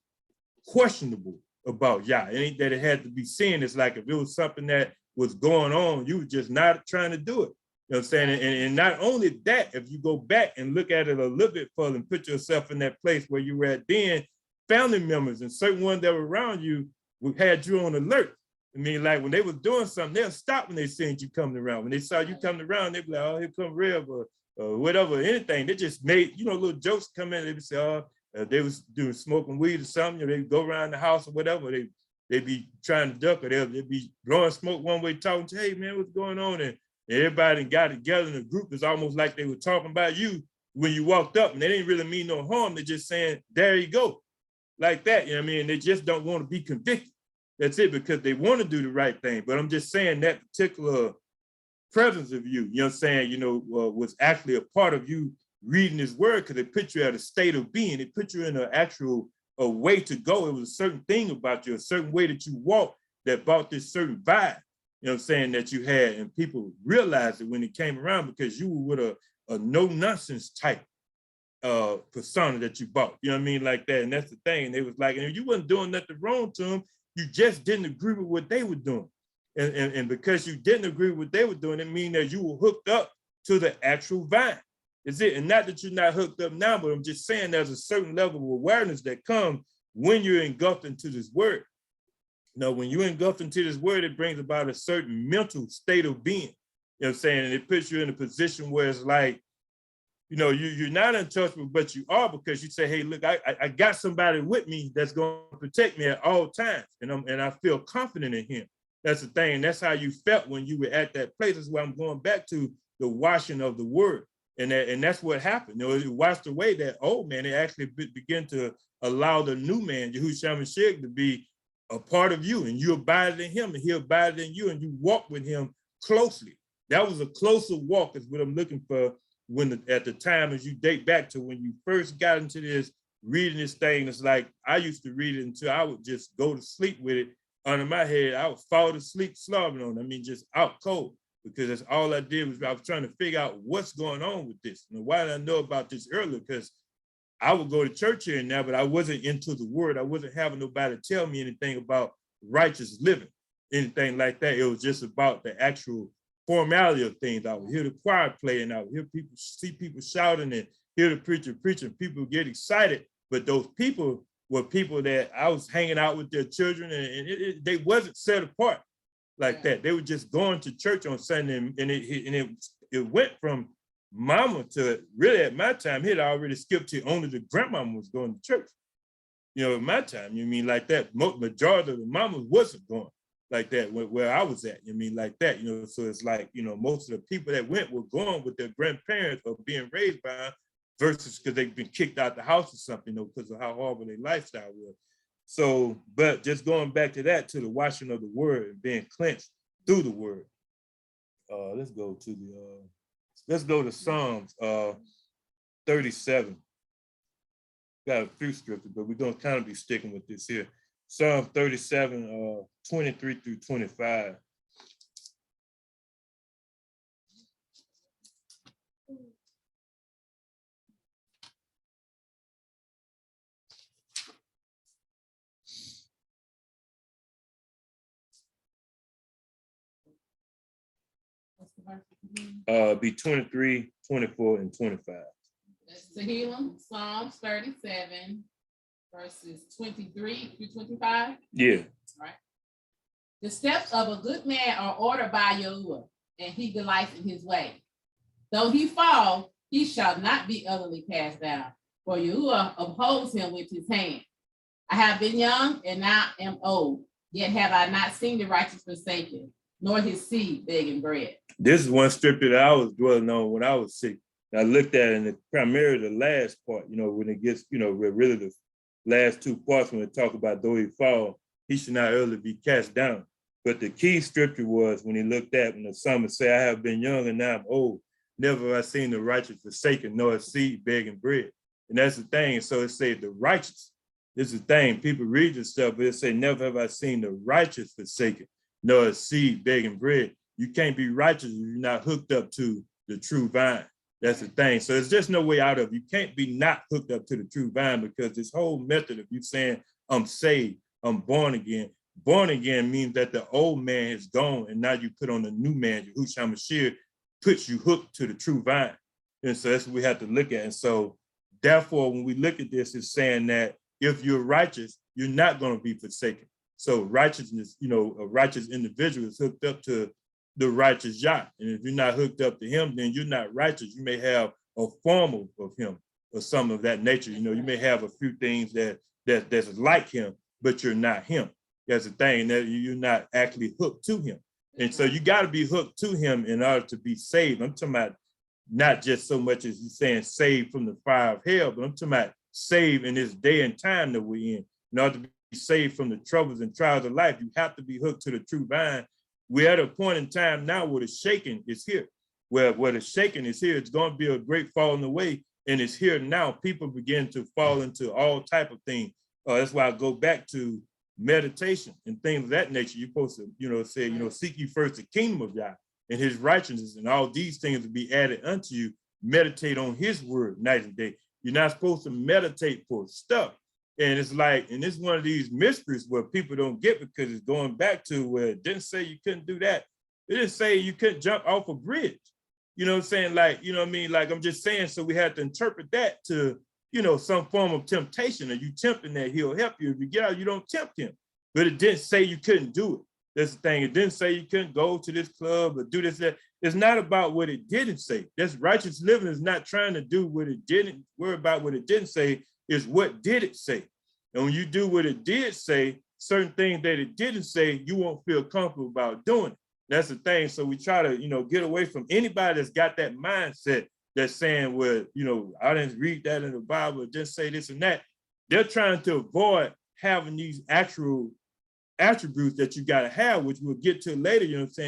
questionable about Yah. It ain't that it had to be seen. It's like if it was something that was going on, you were just not trying to do it. You know what I'm saying? And not only that, if you go back and look at it a little bit further and put yourself in that place where you were at then, family members and certain ones that were around you had you on alert. I mean, like when they was doing something, they'll stop when they seen you coming around. When they saw you coming around, they'd be like, oh, here come Rev or whatever, anything. They just made, little jokes come in. They would say, oh, they was doing smoking weed or something. They'd go around the house or whatever. They'd be trying to duck or they'd be blowing smoke one way, talking to, hey, man, what's going on? And everybody got together in a group. It's almost like they were talking about you when you walked up, and they didn't really mean no harm. They're just saying, there you go, like that. You know what I mean? They just don't want to be convicted. That's it, because they want to do the right thing. But I'm just saying that particular presence of you, you know what I'm saying, was actually a part of you reading this word, because it put you at a state of being. It put you in an actual way to go. It was a certain thing about you, a certain way that you walk that brought this certain vibe. You know what I'm saying, that you had, and people realized it when it came around because you were with a no-nonsense type persona that you bought. You know what I mean? Like that. And that's the thing. And they was like, and you wasn't doing nothing wrong to them. You just didn't agree with what they were doing. And because you didn't agree with what they were doing, it means that you were hooked up to the actual vine. Is it? And not that you're not hooked up now, but I'm just saying there's a certain level of awareness that comes when you're engulfed into this word. Now, when you engulfed into this word, it brings about a certain mental state of being. You know what I'm saying? And it puts you in a position where it's like, you're not untouchable, but you are, because you say, hey, look, I got somebody with me that's going to protect me at all times. And I feel confident in him. That's the thing. That's how you felt when you were at that place. That's why I'm going back to the washing of the word. And that's what happened. It washed away that old man. It actually began to allow the new man, Yahushua Mashiach, to be a part of you, and you abided in him, and he abided in you, and you walk with him closely. That was a closer walk, is what I'm looking for at the time, as you date back to when you first got into this, reading this thing. It's like, I used to read it until I would just go to sleep with it under my head. I would fall asleep slobbing on it. Just out cold, because that's all I did was I was trying to figure out what's going on with this. And why did I know about this earlier? Because I would go to church here and there, but I wasn't into the word. I wasn't having nobody tell me anything about righteous living, anything like that. It was just about the actual formality of things. I would hear the choir play, and I would see people shouting, and hear the preacher preaching. People get excited, but those people were people that I was hanging out with their children, and they wasn't set apart like that. They were just going to church on Sunday, and it went from mama to, really at my time, it already skipped to only the grandmama was going to church. At my time, like that, majority of the mamas wasn't going like that where I was at, like that, so it's like, most of the people that went were going with their grandparents or being raised by, versus because they've been kicked out the house or something, because of how horrible their lifestyle was. So, but just going back to that, to the washing of the word and being cleansed through the word. Let's go to Psalms 37. Got a few scriptures, but we're going to kind of be sticking with this here. Psalm 37, 23 through 25. Be 23, 24, and 25. That's Tehillim, Psalms 37, verses 23 through 25. Yeah. Right. The steps of a good man are ordered by Yahuwah, and he delights in his way. Though he fall, he shall not be utterly cast down, for Yahuwah upholds him with his hand. I have been young and now am old, yet have I not seen the righteous forsaken, nor his seed begging bread. This is one scripture that I was dwelling on when I was sick. I looked at it, and primarily the last part, when it gets, really the last two parts, when it talk about though he fall, he should not early be cast down. But the key scripture was when he looked at, when the psalmist say, I have been young and now I'm old, never have I seen the righteous forsaken, nor a seed begging bread. And that's the thing. So it said the righteous. This is the thing. People read this stuff, but it say, never have I seen the righteous forsaken, nor a seed begging bread. You can't be righteous if you're not hooked up to the true vine. That's the thing. So there's just no way out of it. You can't be not hooked up to the true vine, because this whole method of you saying, I'm saved, I'm born again. Born again means that the old man is gone, and now you put on a new man. Yahushua Mashiach puts you hooked to the true vine. And so that's what we have to look at. And so therefore, when we look at this, it's saying that if you're righteous, you're not going to be forsaken. So righteousness, a righteous individual is hooked up to the righteous Yah. And if you're not hooked up to him, then you're not righteous. You may have a form of him or some of that nature. You may have a few things that's like him, but you're not him. That's the thing, that you're not actually hooked to him. And so you got to be hooked to him in order to be saved. I'm talking about not just so much as you saying saved from the fire of hell, but I'm talking about saved in this day and time that we're in. In order to be saved from the troubles and trials of life, you have to be hooked to the true vine. We're at a point in time now where the shaking is here. Where the shaking is here, it's going to be a great falling away, and it's here now. People begin to fall into all type of things. That's why I go back to meditation and things of that nature. You're supposed to, say, seek ye first the kingdom of Yah and his righteousness, and all these things will be added unto you. Meditate on his word night and day. You're not supposed to meditate for stuff. And it's like, and it's one of these mysteries where people don't get, because it's going back to where it didn't say you couldn't do that. It didn't say you couldn't jump off a bridge. You know what I'm saying? Like, you know what I mean? Like, I'm just saying, so we have to interpret that to, some form of temptation. Are you tempting that he'll help you? If you get out, you don't tempt him. but it didn't say you couldn't do it. That's the thing. It didn't say you couldn't go to this club or do this, that. It's not about what it didn't say. That's righteous living is not trying to do what it didn't, worry about what it didn't say, is what did it say. And when you do what it did say, certain things that it didn't say, you won't feel comfortable about doing it. That's the thing. So we try to, get away from anybody that's got that mindset that's saying, well, I didn't read that in the Bible, just say this and that. They're trying to avoid having these actual attributes that you got to have, which we'll get to later,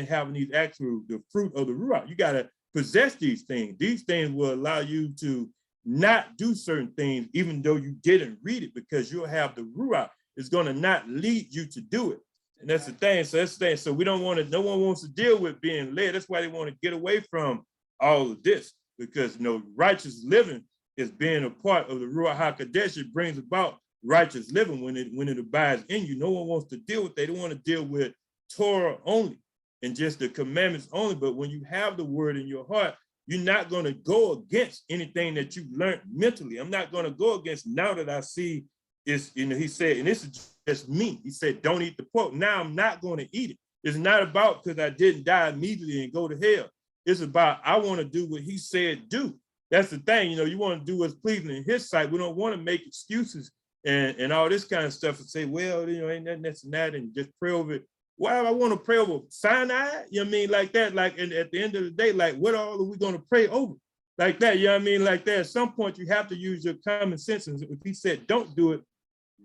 having these the fruit of the Ruach. You got to possess these things. These things will allow you to not do certain things, even though you didn't read it, because you'll have the Ruach. It's going to not lead you to do it. And that's the thing. So that's the thing. So we don't want to, no one wants to deal with being led. That's why they want to get away from all of this, because, righteous living is being a part of the Ruach HaKodesh. It brings about righteous living when it abides in you. No one wants to deal with that. They don't want to deal with Torah only and just the commandments only. But when you have the word in your heart, you're not going to go against anything that you learned mentally. I'm not going to go against, now that I see is, he said, and this is just me. He said, don't eat the pork. Now I'm not going to eat it. It's not about because I didn't die immediately and go to hell. It's about, I want to do what he said do. That's the thing. You want to do what's pleasing in his sight. We don't want to make excuses and all this kind of stuff and say, well, ain't nothing that's and that, and just pray over it. Why I want to pray over Sinai? Like that, and at the end of the day, like, what all are we going to pray over? Like that, like that. At some point, you have to use your common sense. And if he said, don't do it,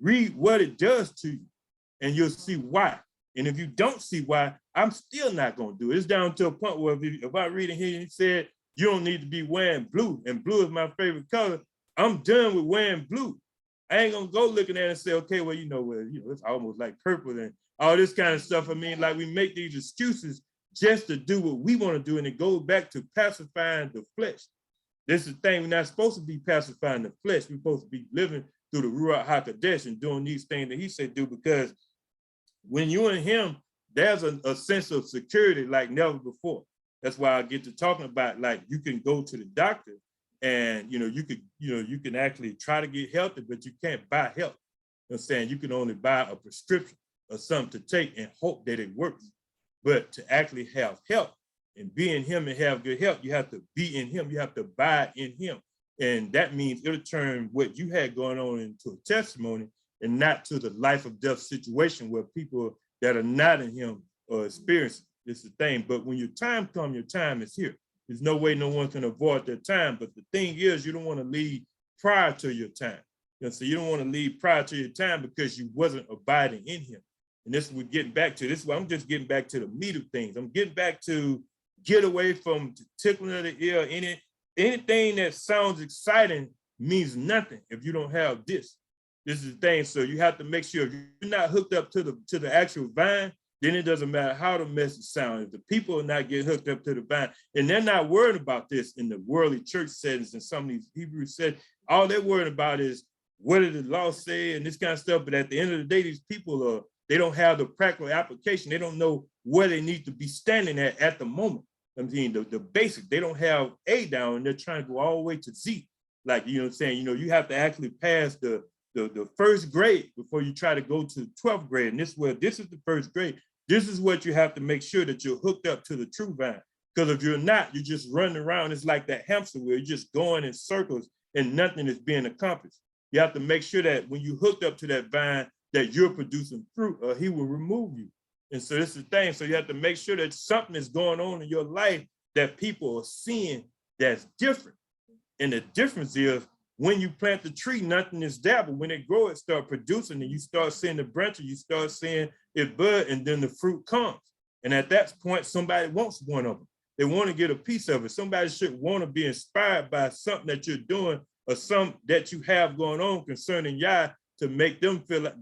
read what it does to you, and you'll see why. And if you don't see why, I'm still not going to do it. It's down to a point where if I read in here, he said, you don't need to be wearing blue, and blue is my favorite color. I'm done with wearing blue. I ain't gonna go looking at it and say, okay, well, it's almost like purple and all this kind of stuff. Like we make these excuses just to do what we want to do, and it goes back to pacifying the flesh. This is the thing. We're not supposed to be pacifying the flesh. We're supposed to be living through the Ruach HaKodesh and doing these things that he said do, because when you and him, there's a sense of security like never before. That's why I get to talking about, like, you can go to the doctor and, you can actually try to get healthy, but you can't buy health. You know what I'm saying? You can only buy a prescription or something to take and hope that it works. But to actually have health and be in him and have good health, you have to be in him. You have to abide in him. And that means it'll turn what you had going on into a testimony and not to the life or death situation where people that are not in him are experiencing. It's the thing. But when your time comes, your time is here. There's no way no one can avoid their time. But the thing is, you don't want to leave prior to your time. So you don't want to leave prior to your time because you wasn't abiding in him. And this is what we're getting back to. This is what I'm just getting back to the meat of things. I'm getting back to get away from tickling of the ear. Anything that sounds exciting means nothing if you don't have this. This is the thing. So you have to make sure if you're not hooked up to the actual vine, then it doesn't matter how the message sounds. If the people are not getting hooked up to the vine, and they're not worried about this in the worldly church settings and some of these Hebrews said, all they're worried about is what did the law say and this kind of stuff. But at the end of the day, these people they don't have the practical application. They don't know where they need to be standing at the moment. The basic, they don't have A down and they're trying to go all the way to Z. Like, what I'm saying? You have to actually pass the first grade before you try to go to 12th grade. And this is the first grade. This is what you have to make sure that you're hooked up to the true vine. Because if you're not, you're just running around. It's like that hamster wheel. You're just going in circles and nothing is being accomplished. You have to make sure that when you hooked up to that vine, that you're producing fruit or he will remove you. And so this is the thing. So you have to make sure that something is going on in your life that people are seeing that's different. And the difference is when you plant the tree, nothing is there. But when it grows, it starts producing and you start seeing the branches, you start seeing it bud, and then the fruit comes. And at that point, somebody wants one of them. They want to get a piece of it. Somebody should want to be inspired by something that you're doing or something that you have going on concerning Yah to make them feel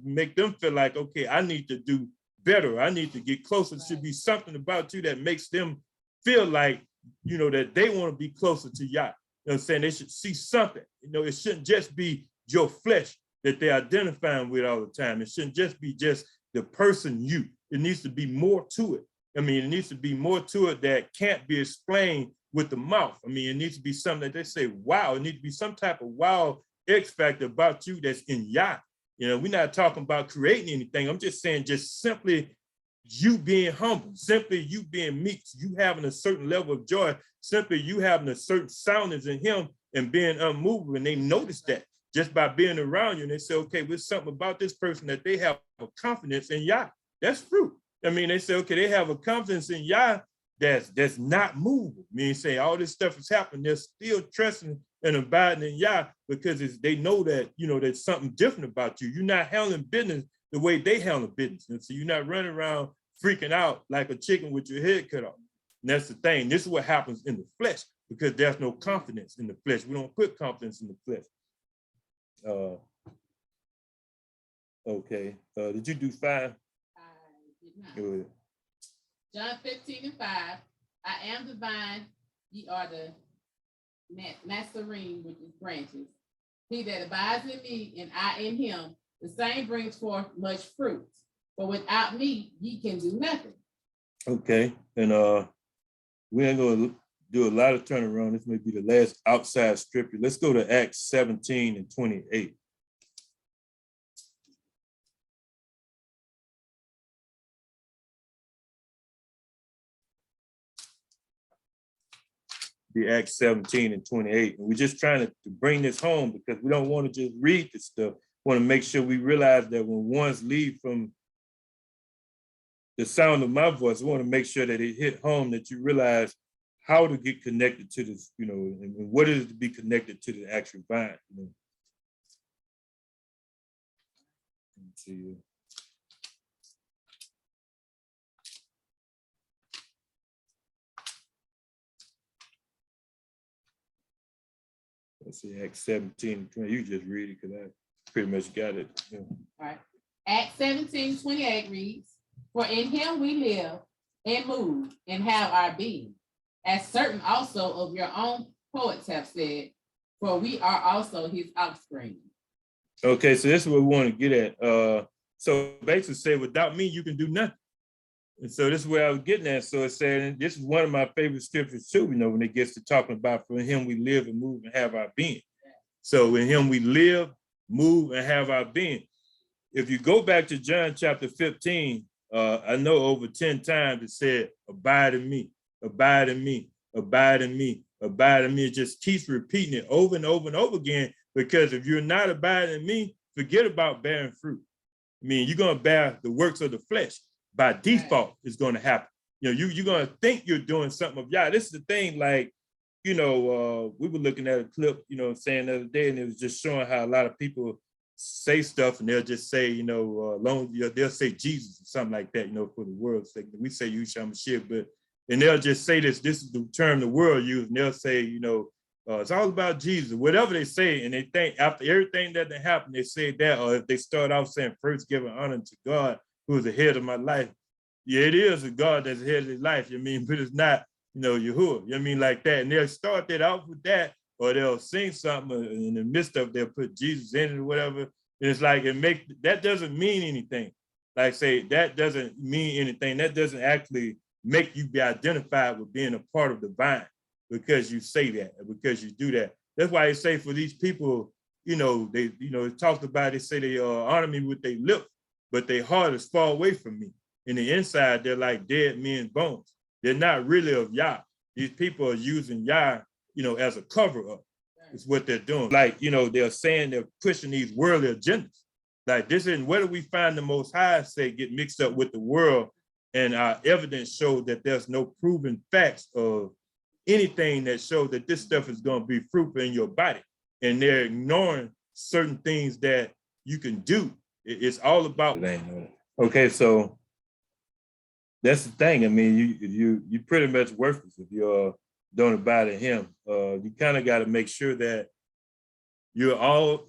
like, okay, I need to do better. I need to get closer. There should be something about you that makes them feel like, that they want to be closer to Yah. You know what I'm saying? They should see something. It shouldn't just be your flesh that they're identifying with all the time. It shouldn't just be just the person you. It needs to be more to it. It needs to be more to it that can't be explained with the mouth. It needs to be something that they say, wow. It needs to be some type of wow X factor about you that's in Yah. You know, we're not talking about creating anything. I'm just saying, just simply you being humble, simply you being meek, you having a certain level of joy, simply you having a certain soundness in him and being unmovable. And they notice that just by being around you. And they say, okay, there's something about this person that they have a confidence in Yah. That's fruit. I mean, they say, okay, they have a confidence in Yah that's not movable. I mean, say all this stuff is happening, they're still trusting and abiding in Yah because they know that, you know, there's something different about you. You're not handling business the way they handle business. And so you're not running around freaking out like a chicken with your head cut off. And that's the thing. This is what happens in the flesh because there's no confidence in the flesh. We don't put confidence in the flesh. Okay. Did you do 5? I did not. Go ahead. John 15:5. I am the vine, ye are the Nazarene, which is branches. He that abides in me and I in him, the same brings forth much fruit. For without me, ye can do nothing. Okay. And we ain't going to do a lot of turnaround. This may be the last outside scripture. Let's go to Acts 17:28. The Acts 17:28. And we're just trying to bring this home because we don't want to just read this stuff. We want to make sure we realize that when ones leave from the sound of my voice, we want to make sure that it hit home, that you realize how to get connected to this, you know, and what is it to be connected to the actual vine. You know? Let's see. Let's see, Acts 17:20. You just read it because I pretty much got it. Yeah. All right. Acts 17:28 reads, for in him we live and move and have our being, as certain also of your own poets have said, for we are also his offspring. Okay, so this is what we want to get at. So basically say, without me, you can do nothing. And so this is where I was getting at. So it's saying, this is one of my favorite scriptures too, you know, when it gets to talking about for him we live and move and have our being. So in him we live, move, and have our being. If you go back to John chapter 15, I know over 10 times it said, abide in me, abide in me, abide in me, abide in me. It just keeps repeating it over and over and over again, because if you're not abiding in me, forget about bearing fruit. I mean, you're going to bear the works of the flesh. By default, it's going to happen. You know, you're going to think you're doing something of Yah. This is the thing, like, you know, we were looking at a clip, you know, saying the other day, and it was just showing how a lot of people say stuff and they'll just say, you know, they'll say Jesus or something like that, you know, for the world's sake. We say Yeshua Mashiach, but, and they'll just say this is the term the world uses, and they'll say, you know, it's all about Jesus, whatever they say, and they think after everything that happened, they say that, or if they start off saying first giving honor to God, who is the head of my life. Yeah, it is a God that's the head of his life, you know what I mean, but it's not, you know, Yahuwah, you know what I mean, like that. And they'll start that off with that, or they'll sing something in the midst of, they'll put Jesus in it or whatever. And it's like, that doesn't mean anything. Like say, that doesn't mean anything. That doesn't actually make you be identified with being a part of the vine because you say that, because you do that. That's why they say for these people, you know, they, you know, it talked about, they say they honor me with their lips, but their heart is far away from me. In the inside, they're like dead men's bones. They're not really of Yah. These people are using Yah, you know, as a cover-up. Is what they're doing. Like, you know, they're saying they're pushing these worldly agendas. Like this isn't, where do we find the Most High say get mixed up with the world? And our evidence showed that there's no proven facts of anything that shows that this stuff is going to be fruitful in your body. And they're ignoring certain things that you can do. It's all about. Okay, so that's the thing. I mean, you pretty much worthless if you don't abide in him. You kind of got to make sure that you're all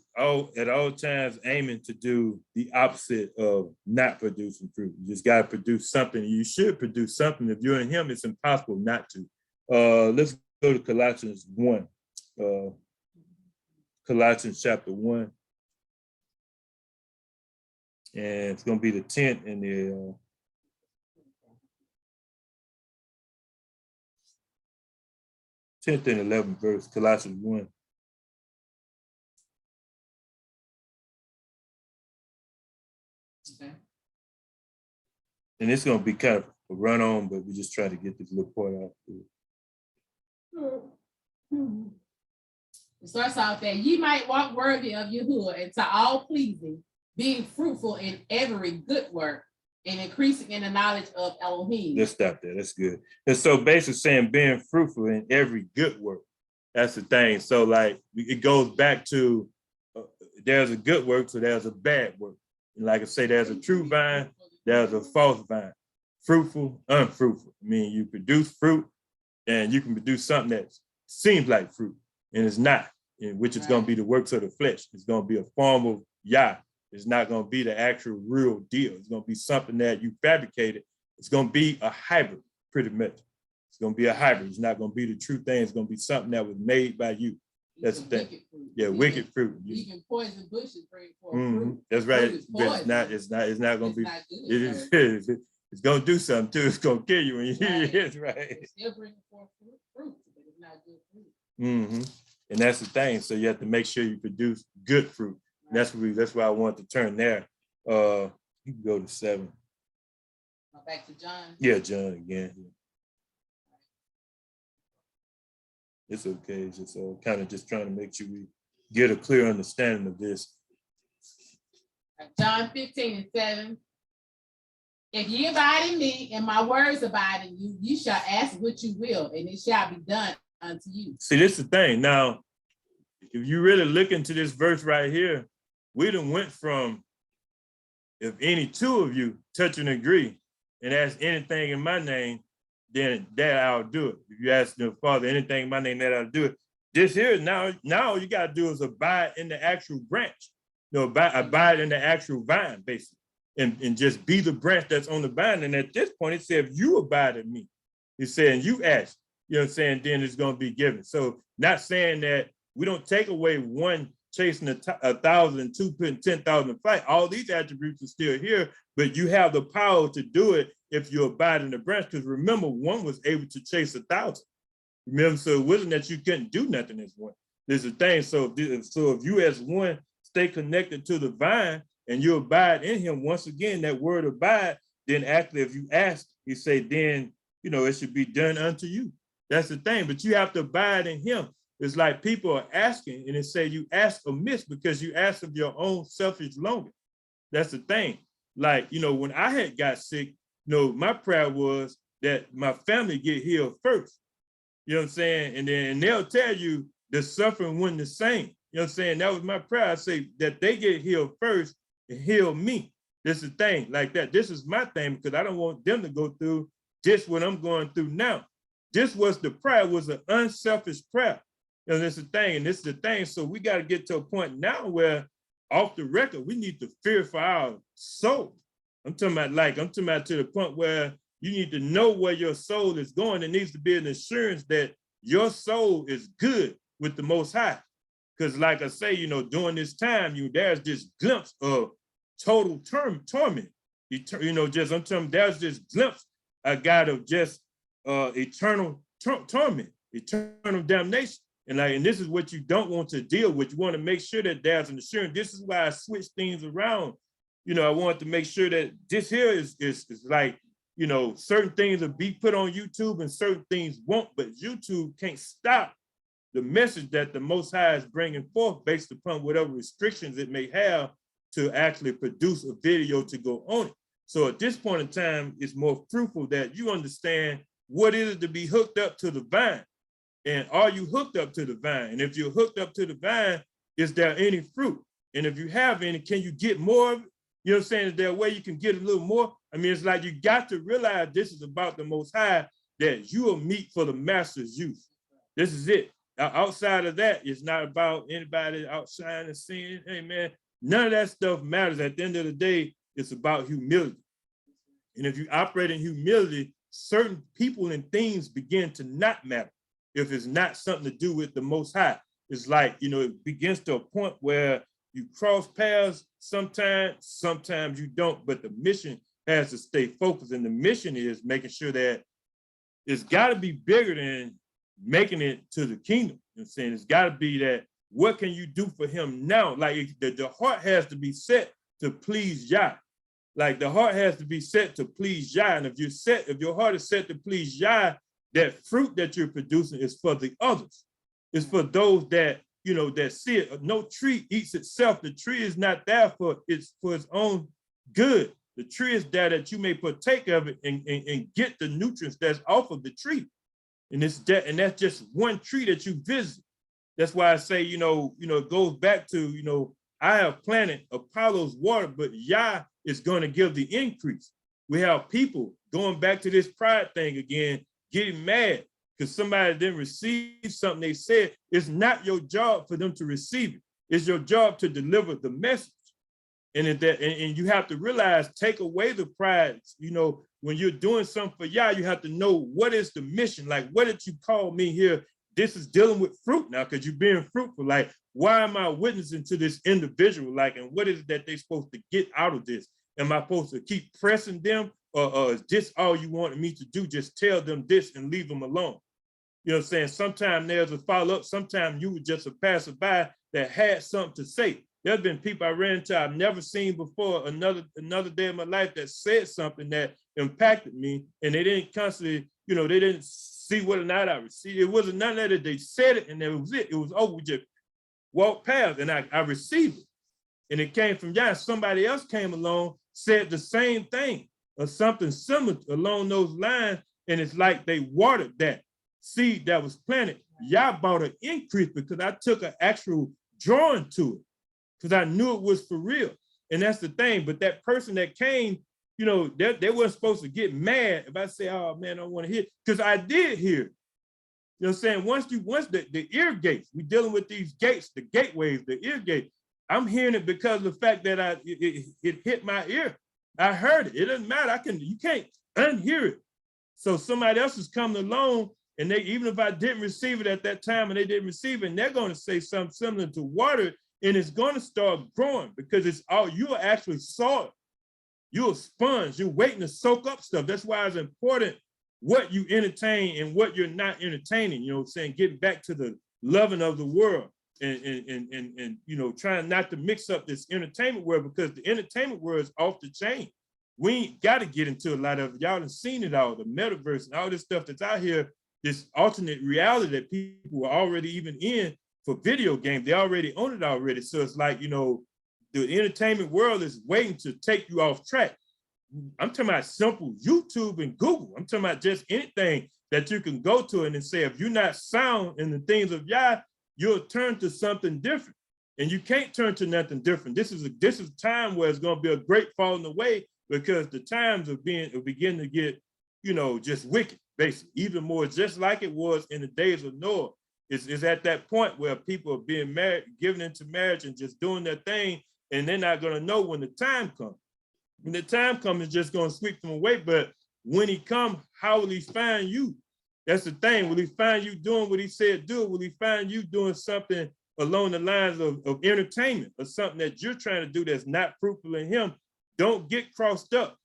at all times aiming to do the opposite of not producing fruit. You just got to produce something. You should produce something. If you're in him, it's impossible not to. Let's go to Colossians 1. Colossians Chapter 1. And it's going to be the 10th and the 10th and 11th verse, Colossians 1. And it's going to be kind of a run on, but we just try to get this little part out. It starts off that ye might walk worthy of Yahuwah and to all pleasing, being fruitful in every good work and increasing in the knowledge of Elohim. Let's stop there. That's good. And so basically saying being fruitful in every good work. That's the thing. So like it goes back to there's a good work, so there's a bad work. And like I say, there's a true vine, there's a false vine. Fruitful, unfruitful. I mean, you produce fruit and you can produce something that seems like fruit and it's not, which is going to be the works of the flesh. It's going to be a form of Yah. It's not going to be the actual real deal. It's going to be something that you fabricated. It's going to be a hybrid, pretty much. It's going to be a hybrid. It's not going to be the true thing. It's going to be something that was made by you. That's the thing. Yeah, wicked fruit. Even poison bushes bring forth fruit. That's right. But it's not going to be. It's going to do something too. It's going to kill you when you eat it. Right. It's still bringing forth fruit, but it's not good fruit. And that's the thing. So you have to make sure you produce good fruit. Right. That's why I want to turn there. You can go to 7. Back to John. Yeah, John again. It's okay. It's just kind of just trying to make sure we get a clear understanding of this. John 15:7. If ye abide in me and my words abide in you, you shall ask what you will, and it shall be done unto you. See, this is the thing. Now, if you really look into this verse right here, we done went from, if any two of you touch and agree and ask anything in my name, then that I'll do it. If you ask the Father anything in my name, that I'll do it. This here, now all you got to do is abide in the actual branch. Abide in the actual vine, basically. And just be the branch that's on the vine. And at this point, it said, if you abide in me, it's saying you ask, you know what I'm saying, then it's going to be given. So not saying that we don't take away one chasing 1,000, two putting 10,000 in flight. All these attributes are still here, but you have the power to do it if you abide in the branch. Because remember, one was able to chase 1,000. Remember, so it wasn't that you couldn't do nothing as one. There's a thing. So if you as one stay connected to the vine, and you abide in him, once again, that word abide, then actually if you ask, you say, then, it should be done unto you. That's the thing, but you have to abide in him. It's like people are asking, and it say you ask amiss because you ask of your own selfish longing. That's the thing. Like, when I had got sick, my prayer was that my family get healed first. You know what I'm saying? And then they'll tell you the suffering wasn't the same. You know what I'm saying? That was my prayer. I say that they get healed first, and heal me. This is the thing like that. This is my thing because I don't want them to go through just what I'm going through now. This was the prayer, was an unselfish prayer. That's the thing, and this is the thing. So we got to get to a point now where off the record, we need to fear for our soul. I'm talking about to the point where you need to know where your soul is going. There needs to be an assurance that your soul is good with the Most High. Because like I say, during this time, there's this glimpse of total torment. There's this glimpse I got of just eternal torment, eternal damnation. And this is what you don't want to deal with. You want to make sure that there's an assurance. This is why I switch things around. I want to make sure that this here is like, certain things will be put on YouTube and certain things won't, but YouTube can't stop the message that the Most High is bringing forth based upon whatever restrictions it may have to actually produce a video to go on it. So at this point in time, it's more fruitful that you understand what it is to be hooked up to the vine. And are you hooked up to the vine? And if you're hooked up to the vine, is there any fruit? And if you have any, can you get more of it? You know what I'm saying? Is there a way you can get a little more? I mean, it's like you got to realize this is about the Most High, that you are meat for the master's use. This is it. Outside of that, it's not about anybody outside and seeing, hey man, none of that stuff matters. At the end of the day, it's about humility. And if you operate in humility, certain people and things begin to not matter if it's not something to do with the Most High. It's like, it begins to a point where you cross paths sometimes you don't, but the mission has to stay focused. And the mission is making sure that it's got to be bigger than making it to the kingdom. You know what I'm saying? It's got to be that, what can you do for him now? Like the heart has to be set to please Yah. Like the heart has to be set to please Yah. And if your heart is set to please Yah, that fruit that you're producing is for the others. It's for those that, that see it. No tree eats itself. The tree is not there for its own good. The tree is there that you may partake of it and get the nutrients that's off of the tree. And that's just one tree that you visit. That's why I say, it goes back to, I have planted, Apollo's water, but Yah is going to give the increase. We have people going back to this pride thing again, getting mad because somebody didn't receive something they said. It's not your job for them to receive it. It's your job to deliver the message. And you have to realize, take away the pride. When you're doing something for Yah, you have to know what is the mission. Like, what did you call me here? This is dealing with fruit now, because you're being fruitful. Like, why am I witnessing to this individual? Like, and what is it that they're supposed to get out of this? Am I supposed to keep pressing them, or is this all you wanted me to do? Just tell them this and leave them alone. You know what I'm saying? Sometimes there's a follow-up. Sometimes you were just a passerby that had something to say. There's been people I ran into I've never seen before, another day of my life, that said something that impacted me, and they didn't constantly, they didn't see whether or not I received it. It wasn't none of that. They said it, and that was it. It was over. We just walked past, and I received it. And it came from Yah. Somebody else came along, said the same thing or something similar along those lines, and it's like they watered that seed that was planted. Yah brought an increase because I took an actual drawing to it, because I knew it was for real. And that's the thing. But that person that came, they weren't supposed to get mad if I say, oh man, I don't want to hear, because I did hear. You know what I'm saying? Once the ear gates, we're dealing with these gates, the gateways, the ear gate. I'm hearing it because of the fact that it hit my ear. I heard it. It doesn't matter. You can't unhear it. So somebody else is coming along, and even if I didn't receive it at that time and they didn't receive it, and they're going to say something similar to water, and it's going to start growing, because you're actually soil. You're a sponge. You're waiting to soak up stuff. That's why it's important what you entertain and what you're not entertaining. You know what I'm saying? Getting back to the loving of the world and trying not to mix up this entertainment world, because the entertainment world is off the chain. We ain't got to get into a lot of it. Y'all done seen it all, the metaverse and all this stuff that's out here, this alternate reality that people are already even in. For video games, they already own it already. So it's like, the entertainment world is waiting to take you off track. I'm talking about simple YouTube and Google. I'm talking about just anything that you can go to and say, if you're not sound in the things of Yah, you'll turn to something different. And you can't turn to nothing different. This is a time where it's going to be a great falling away, because the times are beginning to get, just wicked, basically, even more, just like it was in the days of Noah. It's at that point where people are being married, given into marriage and just doing their thing, and they're not going to know when the time comes. When the time comes, it's just going to sweep them away. But when he comes, how will he find you? That's the thing. Will he find you doing what he said do? Will he find you doing something along the lines of entertainment, or something that you're trying to do that's not fruitful in him? Don't get crossed up.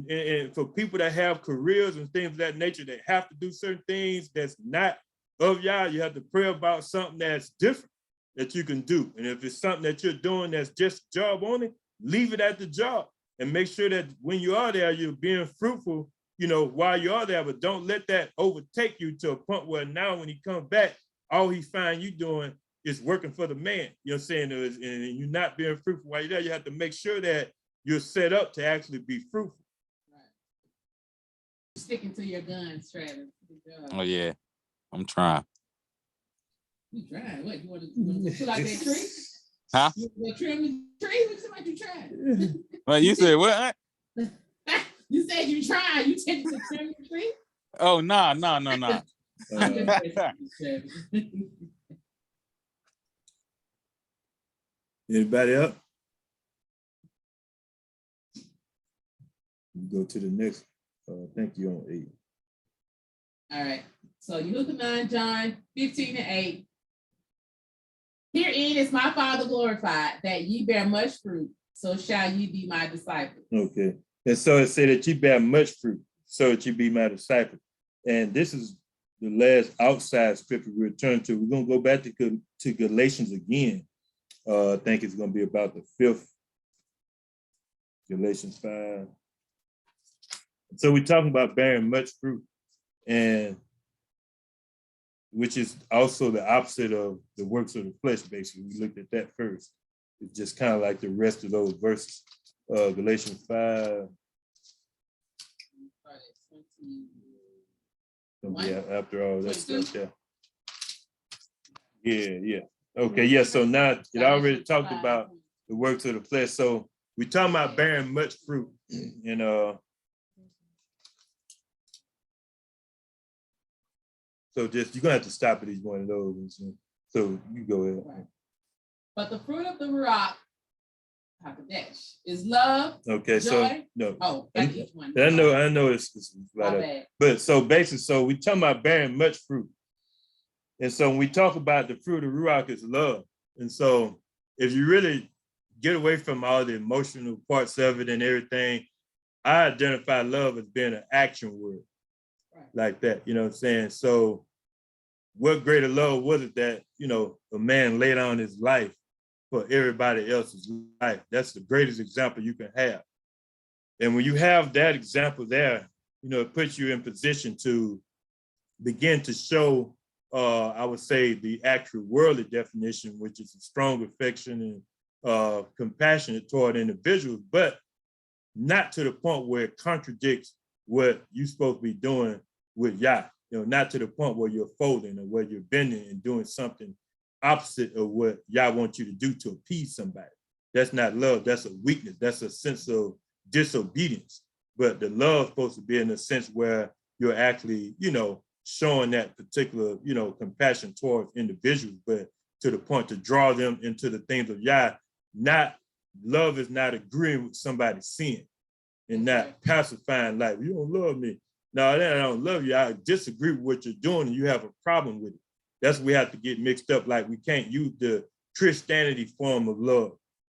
And for people that have careers and things of that nature, that have to do certain things that's not of Yah, you have to pray about something that's different that you can do. And if it's something that you're doing that's just job only, leave it at the job, and make sure that when you are there, you're being fruitful, while you are there. But don't let that overtake you to a point where now when he comes back, all he find you doing is working for the man. You know what I'm saying? And you're not being fruitful while you're there. You have to make sure that you're set up to actually be fruitful. Right. Sticking to your guns, Travis. Oh yeah, I'm trying. You trying? What, you want to pull out that tree? Huh? You want to trim the tree? What somebody you trying? Well, you said what? You said you trying. You said to trim the tree? Oh, no. Anybody up? Go to the next. Thank you on 8. All right. So you look at 9 John 15:8. Herein is my Father glorified, that ye bear much fruit, so shall ye be my disciples. Okay. And so it said that you bear much fruit, so that you be my disciple. And this is the last outside scripture we return to. We're going to go back to Galatians again. I think it's going to be about the 5th Galatians 5. So we're talking about bearing much fruit, and which is also the opposite of the works of the flesh, basically. We looked at that first. It's just kind of like the rest of those verses. Galatians 5. Yeah, after all that stuff, yeah. Yeah. Okay, yeah, so now it already talked about the works of the flesh. So we're talking about bearing much fruit. And so just, you're gonna have to stop at each one of those. So you go ahead. Right. But the fruit of the Ruach is love. Okay, joy. so no. Oh, that's each one. I know it's a lot of, but so basically, so we talking about bearing much fruit. And so when we talk about the fruit of Ruach is love. And so if you really get away from all the emotional parts of it and everything, I identify love as being an action word. Right. Like that, you know what I'm saying? So what greater love was it that, you know, a man laid down his life for everybody else's life? That's the greatest example you can have. And when you have that example there, you know, it puts you in position to begin to show, I would say, the actual worldly definition, which is a strong affection and compassionate toward individuals, but not to the point where it contradicts what you're supposed to be doing with Yah. You know, not to the point where you're folding or where you're bending and doing something opposite of what Yah wants you to do to appease somebody. That's not love. That's a weakness. That's a sense of disobedience. But the love is supposed to be in a sense where you're actually, you know, showing that particular, you know, compassion towards individuals, but to the point to draw them into the things of Yah. Not, love is not agreeing with somebody's sin and not pacifying, like, you don't love me. No, I don't love you. I disagree with what you're doing and you have a problem with it. That's where we have to get mixed up. Like, we can't use the Christianity form of love.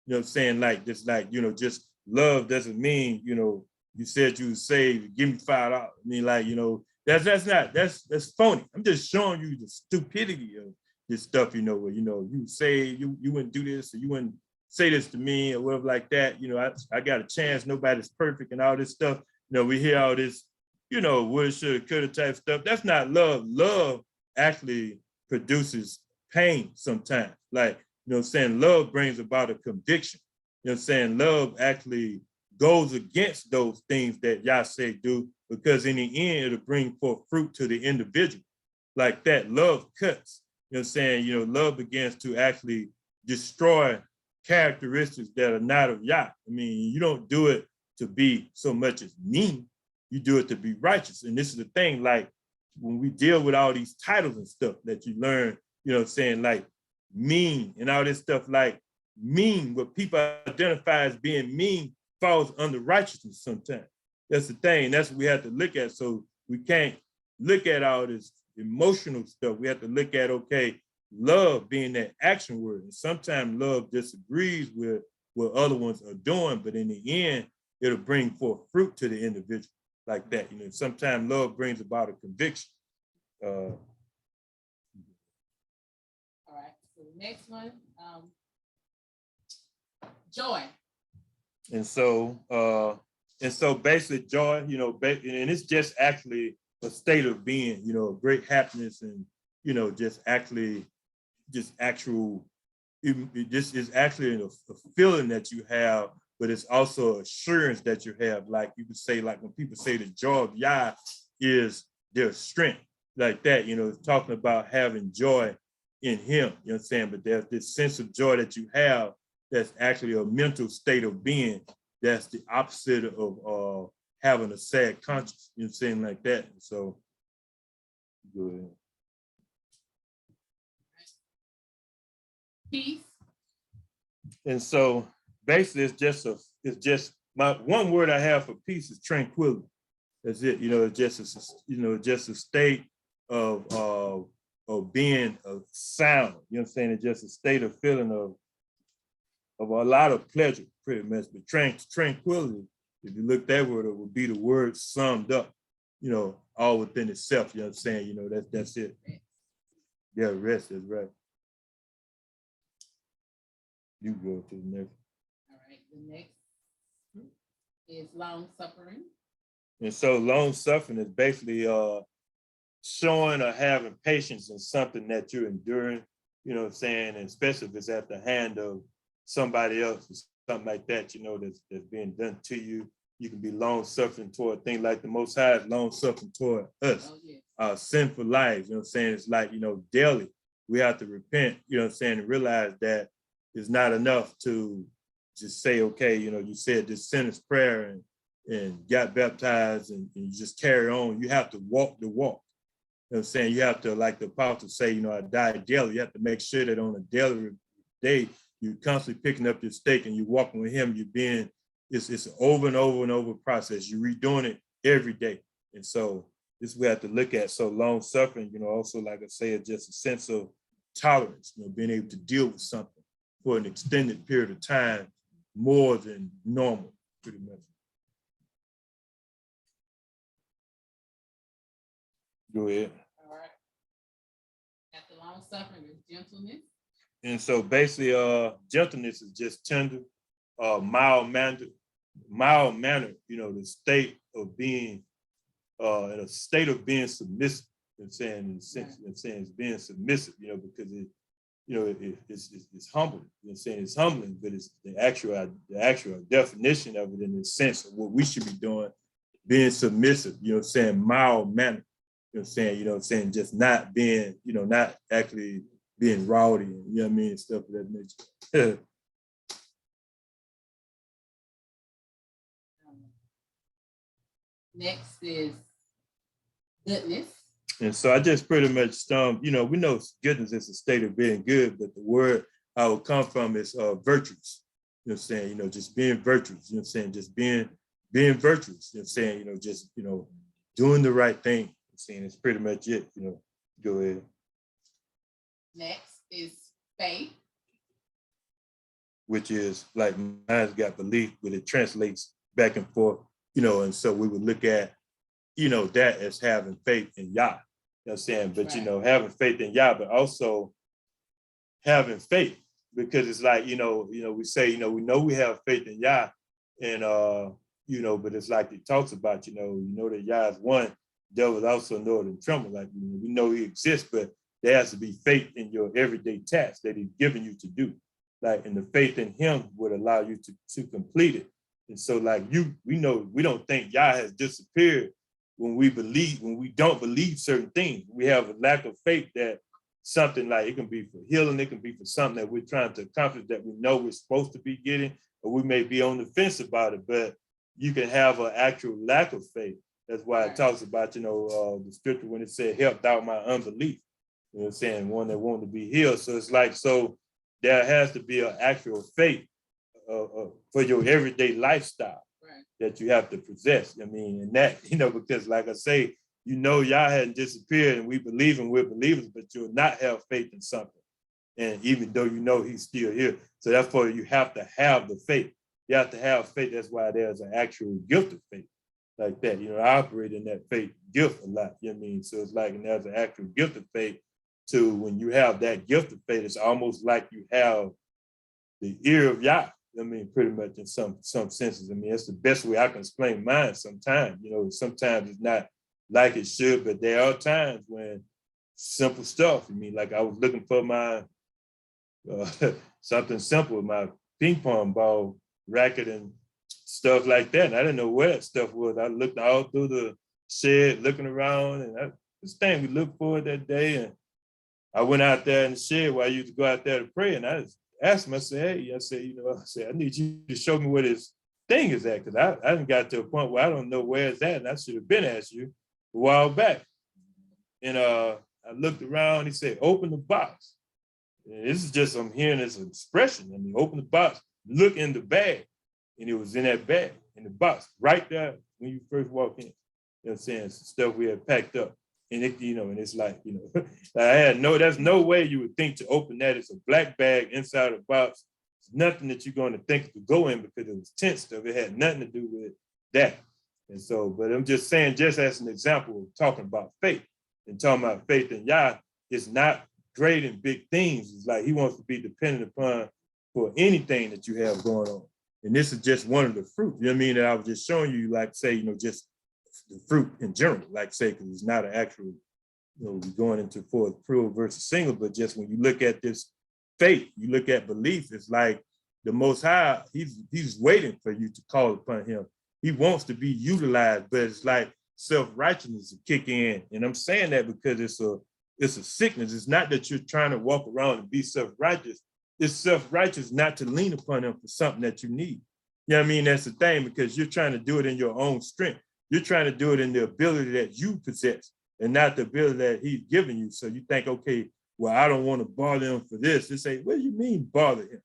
You know what I'm saying? Like, just like, you know, just love doesn't mean, you know, you said you were saved, give me $5. I mean, like, you know, that's phony. I'm just showing you the stupidity of this stuff, you know, where, you know, you say you wouldn't do this or you wouldn't say this to me or whatever like that. You know, I got a chance, nobody's perfect and all this stuff. You know, we hear all this, you know, woulda, shoulda, coulda type stuff. That's not love. Love actually produces pain sometimes. Like, you know what I'm saying? Love brings about a conviction. You know what I'm saying? Love actually goes against those things that Yah say do, because in the end, it'll bring forth fruit to the individual. Like that, love cuts. You know what I'm saying? You know, love begins to actually destroy characteristics that are not of Yah. I mean, you don't do it to be so much as mean, you do it to be righteous. And this is the thing, like when we deal with all these titles and stuff that you learn, you know what I'm saying, like mean and all this stuff, like mean, what people identify as being mean falls under righteousness sometimes. That's the thing. That's what we have to look at. So we can't look at all this emotional stuff. We have to look at, okay, love being that action word. And sometimes love disagrees with what other ones are doing, but in the end, it'll bring forth fruit to the individual like that. You know, sometimes love brings about a conviction. All right, so the next one, joy. And so basically joy, you know, and it's just actually a state of being, you know, great happiness and, you know, just actually, just actual, this is actually a feeling that you have, but it's also assurance that you have. Like you could say, like when people say the joy of Yah is their strength, like that, you know, it's talking about having joy in him, you know what I'm saying? But there's this sense of joy that you have that's actually a mental state of being. That's the opposite of having a sad conscience, you know what I'm saying, like that. And so, go ahead. Peace. And so basically it's just my one word I have for peace is tranquility. That's it. You know, it's just a state of being sound. You know what I'm saying? It's just a state of feeling of a lot of pleasure, pretty much. But tranquility, if you look that word, it would be the word summed up, you know, all within itself. You know what I'm saying? You know, that's it. Yeah, rest is right. You go to the next. All right, the next. is long suffering. And so long suffering is basically showing or having patience in something that you're enduring, you know what I'm saying? And especially if it's at the hand of somebody else or something like that, you know, that's being done to you. You can be long suffering toward things like the Most High is long suffering toward us, Oh, yes. our sinful lives, you know what I'm saying? It's like, you know, daily we have to repent, you know what I'm saying, and realize that it's not enough to just say, okay, you know, you said this sinner's prayer and got baptized and you just carry on. You have to walk the walk. You know what I'm saying? You have to, like the apostle say, you know, I die daily. You have to make sure that on a daily day, you're constantly picking up your stake and you're walking with him. You're being, it's an over and over and over process. You're redoing it every day. And so this we have to look at. So long suffering, you know, also, like I say, it's just a sense of tolerance, you know, being able to deal with something for an extended period of time, more than normal, pretty much. Go ahead. All right. After long suffering is gentleness. And so basically, gentleness is just tender, mild mannered, you know, the state of being, in a state of being submissive. I'm saying, in the sense, I'm saying it's being submissive, you know, because it, you know, it's humbling. You know, I'm saying it's humbling, but it's the actual definition of it in the sense of what we should be doing, being submissive. You know, what I'm saying mild mannered. You know, what I'm saying, you know, what I'm saying just not being, you know, not actually being rowdy, and, you know what I mean, stuff of that nature. Next is goodness. And so I just pretty much, you know, we know goodness is a state of being good, but the word I will come from is virtues. You know what I'm saying? You know, just being virtuous. You know what I'm saying? Just being virtuous. You know what I'm saying? You know, just, you know, doing the right thing. You know what I'm saying? It's pretty much it. You know, go ahead. Next is faith. Which is like mine's got belief, but it translates back and forth. You know, and so we would look at, you know, that as having faith in Yah. You know what I'm saying? But, you know, having faith in Yah, but also having faith, because it's like, you know, we say, you know we have faith in Yah, and, you know, but it's like it talks about, you know that Yah is one, devils also know it and tremble. Like, we know he exists, but there has to be faith in your everyday task that he's given you to do. Like, and the faith in him would allow you to complete it. And so, like, we know, we don't think Yah has disappeared when we don't believe certain things. We have a lack of faith that something, like, it can be for healing, it can be for something that we're trying to accomplish that we know we're supposed to be getting, or we may be on the fence about it, but you can have an actual lack of faith. That's why it talks about, you know, the scripture when it said, helped out my unbelief, you know what I'm saying, one that wanted to be healed. So it's like, so there has to be an actual faith for your everyday lifestyle that you have to possess. I mean, and that, you know, because like I say, you know, Yah hadn't disappeared and we believe and we're believers, but you'll not have faith in something. And even though you know he's still here. So therefore you have to have the faith. You have to have faith. That's why there's an actual gift of faith like that. You know, I operate in that faith gift a lot. You know what I mean? So it's like, and there's an actual gift of faith to when you have that gift of faith, it's almost like you have the ear of Yah. I mean, pretty much in some senses. I mean, it's the best way I can explain mine sometimes. You know, sometimes it's not like it should, but there are times when simple stuff. I mean, like I was looking for my something simple, my ping pong ball racket and stuff like that. And I didn't know where that stuff was. I looked all through the shed, looking around, and this thing we looked for that day. And I went out there in the shed where I used to go out there to pray, and I just asked him, I said, hey, I need you to show me where this thing is at, because I didn't got to a point where I don't know where it's at, and I should have been asked you a while back. And I looked around, he said, open the box. And this is just, I'm hearing this expression. I mean, open the box, look in the bag. And it was in that bag, in the box, right there when you first walk in. You know what I'm saying? Stuff we had packed up. And it, you know, and it's like, you know, there's no way you would think to open that. It's a black bag inside a box. It's nothing that you're going to think to go in because it was tent stuff. It had nothing to do with that. And so, but I'm just saying, just as an example of talking about faith and talking about faith in Yah, it's not great and big things. It's like he wants to be dependent upon for anything that you have going on. And this is just one of the fruit, you know what I mean, that I was just showing you, like say, just the fruit in general, like say, because it's not an actual, we're going into for plural versus single, but just when you look at this faith, you look at belief, it's like the Most High, he's waiting for you to call upon him. He wants to be utilized, but it's like self-righteousness to kick in. And I'm saying that because it's a sickness. It's not that you're trying to walk around and be self-righteous. It's self-righteous not to lean upon him for something that you need. You know what I mean? That's the thing, because you're trying to do it in your own strength. You're trying to do it in the ability that you possess and not the ability that he's given you. So you think, okay, well, I don't want to bother him for this. They say, what do you mean bother him?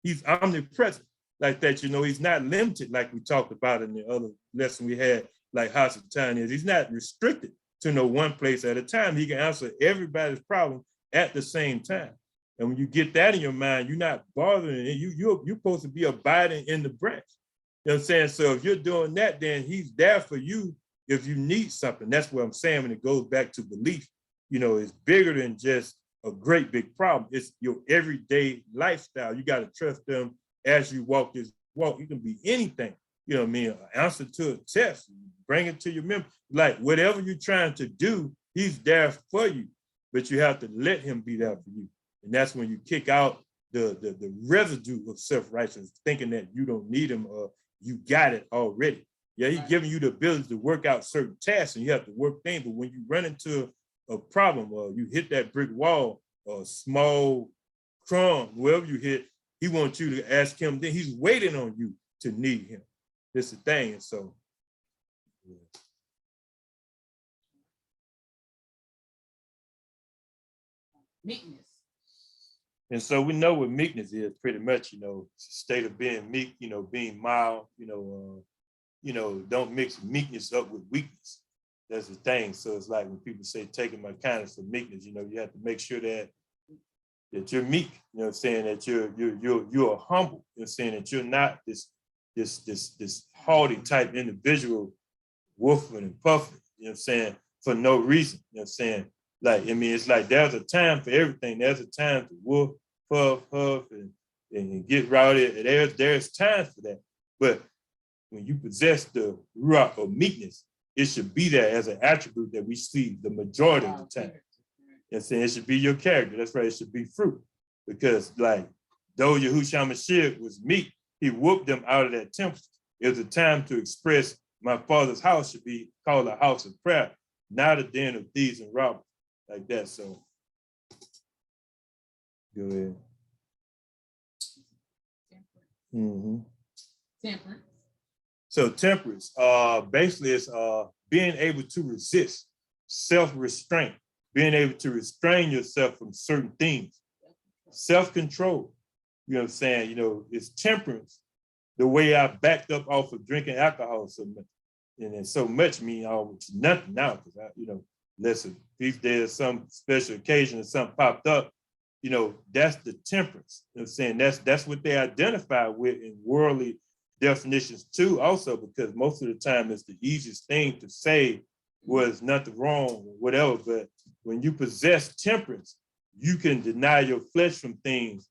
He's omnipresent like that. He's not limited like we talked about in the other lesson we had, like hospitality is. He's not restricted to no one place at a time. He can answer everybody's problem at the same time. And when you get that in your mind, you're not bothering it. You're supposed to be abiding in the branch. You know what I'm saying? So if you're doing that, then he's there for you if you need something. That's what I'm saying when it goes back to belief. It's bigger than just a great big problem. It's your everyday lifestyle. You got to trust them as you walk this walk. You can be anything. You know what I mean? An answer to a test, bring it to your memory. Like whatever you're trying to do, he's there for you, but you have to let him be there for you. And that's when you kick out the residue of self-righteousness, thinking that you don't need him or you got it already. Yeah, he's giving you the ability to work out certain tasks and you have to work things. But when you run into a problem or you hit that brick wall or a small crumb, wherever you hit, he wants you to ask him. Then he's waiting on you to need him. That's the thing. And so, yeah. Meekness. And so we know what meekness is pretty much, it's a state of being meek, being mild, don't mix meekness up with weakness. That's the thing. So it's like when people say taking my kindness for meekness, you have to make sure that you're meek, saying that you're humble, saying that you're not this haughty type individual, woofing and puffing, saying, for no reason, saying. Like, it's like there's a time for everything. There's a time to woof, puff, huff, and get rowdy. There's times for that. But when you possess the ruach of meekness, it should be there as an attribute that we see the majority of the time. And saying it should be your character. That's right. It should be fruit. Because like, though Yahushua Mashiach was meek, he whooped them out of that temple. It was a time to express my father's house should be called a house of prayer, not a den of thieves and robbers. Like that, so go ahead. Temperance. So temperance, basically it's being able to resist, self-restraint, being able to restrain yourself from certain things, self-control. You know what I'm saying? It's temperance. The way I backed up off of drinking alcohol so much, and so much mean almost nothing now because listen, if there's some special occasion or something popped up, that's the temperance. You know what I'm saying? That's what they identify with in worldly definitions too, also, because most of the time it's the easiest thing to say was nothing wrong or whatever. But when you possess temperance, you can deny your flesh from things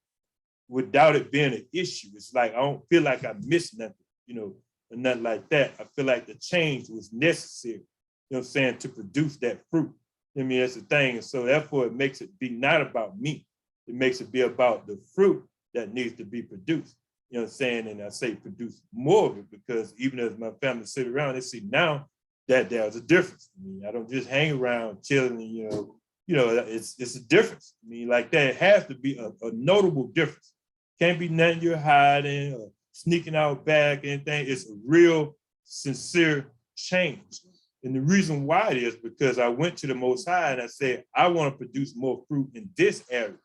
without it being an issue. It's like, I don't feel like I missed nothing, or nothing like that. I feel like the change was necessary. You know what I'm saying, to produce that fruit. That's the thing. And so therefore it makes it be not about me. It makes it be about the fruit that needs to be produced. You know what I'm saying? And I say produce more of it because even as my family sit around, they see now that there's a difference. I don't just hang around chilling and, it's a difference. Like that, it has to be a notable difference. Can't be nothing you're hiding or sneaking out back, anything. It's a real, sincere change. And the reason why it is because I went to the Most High and I said, I want to produce more fruit in this area,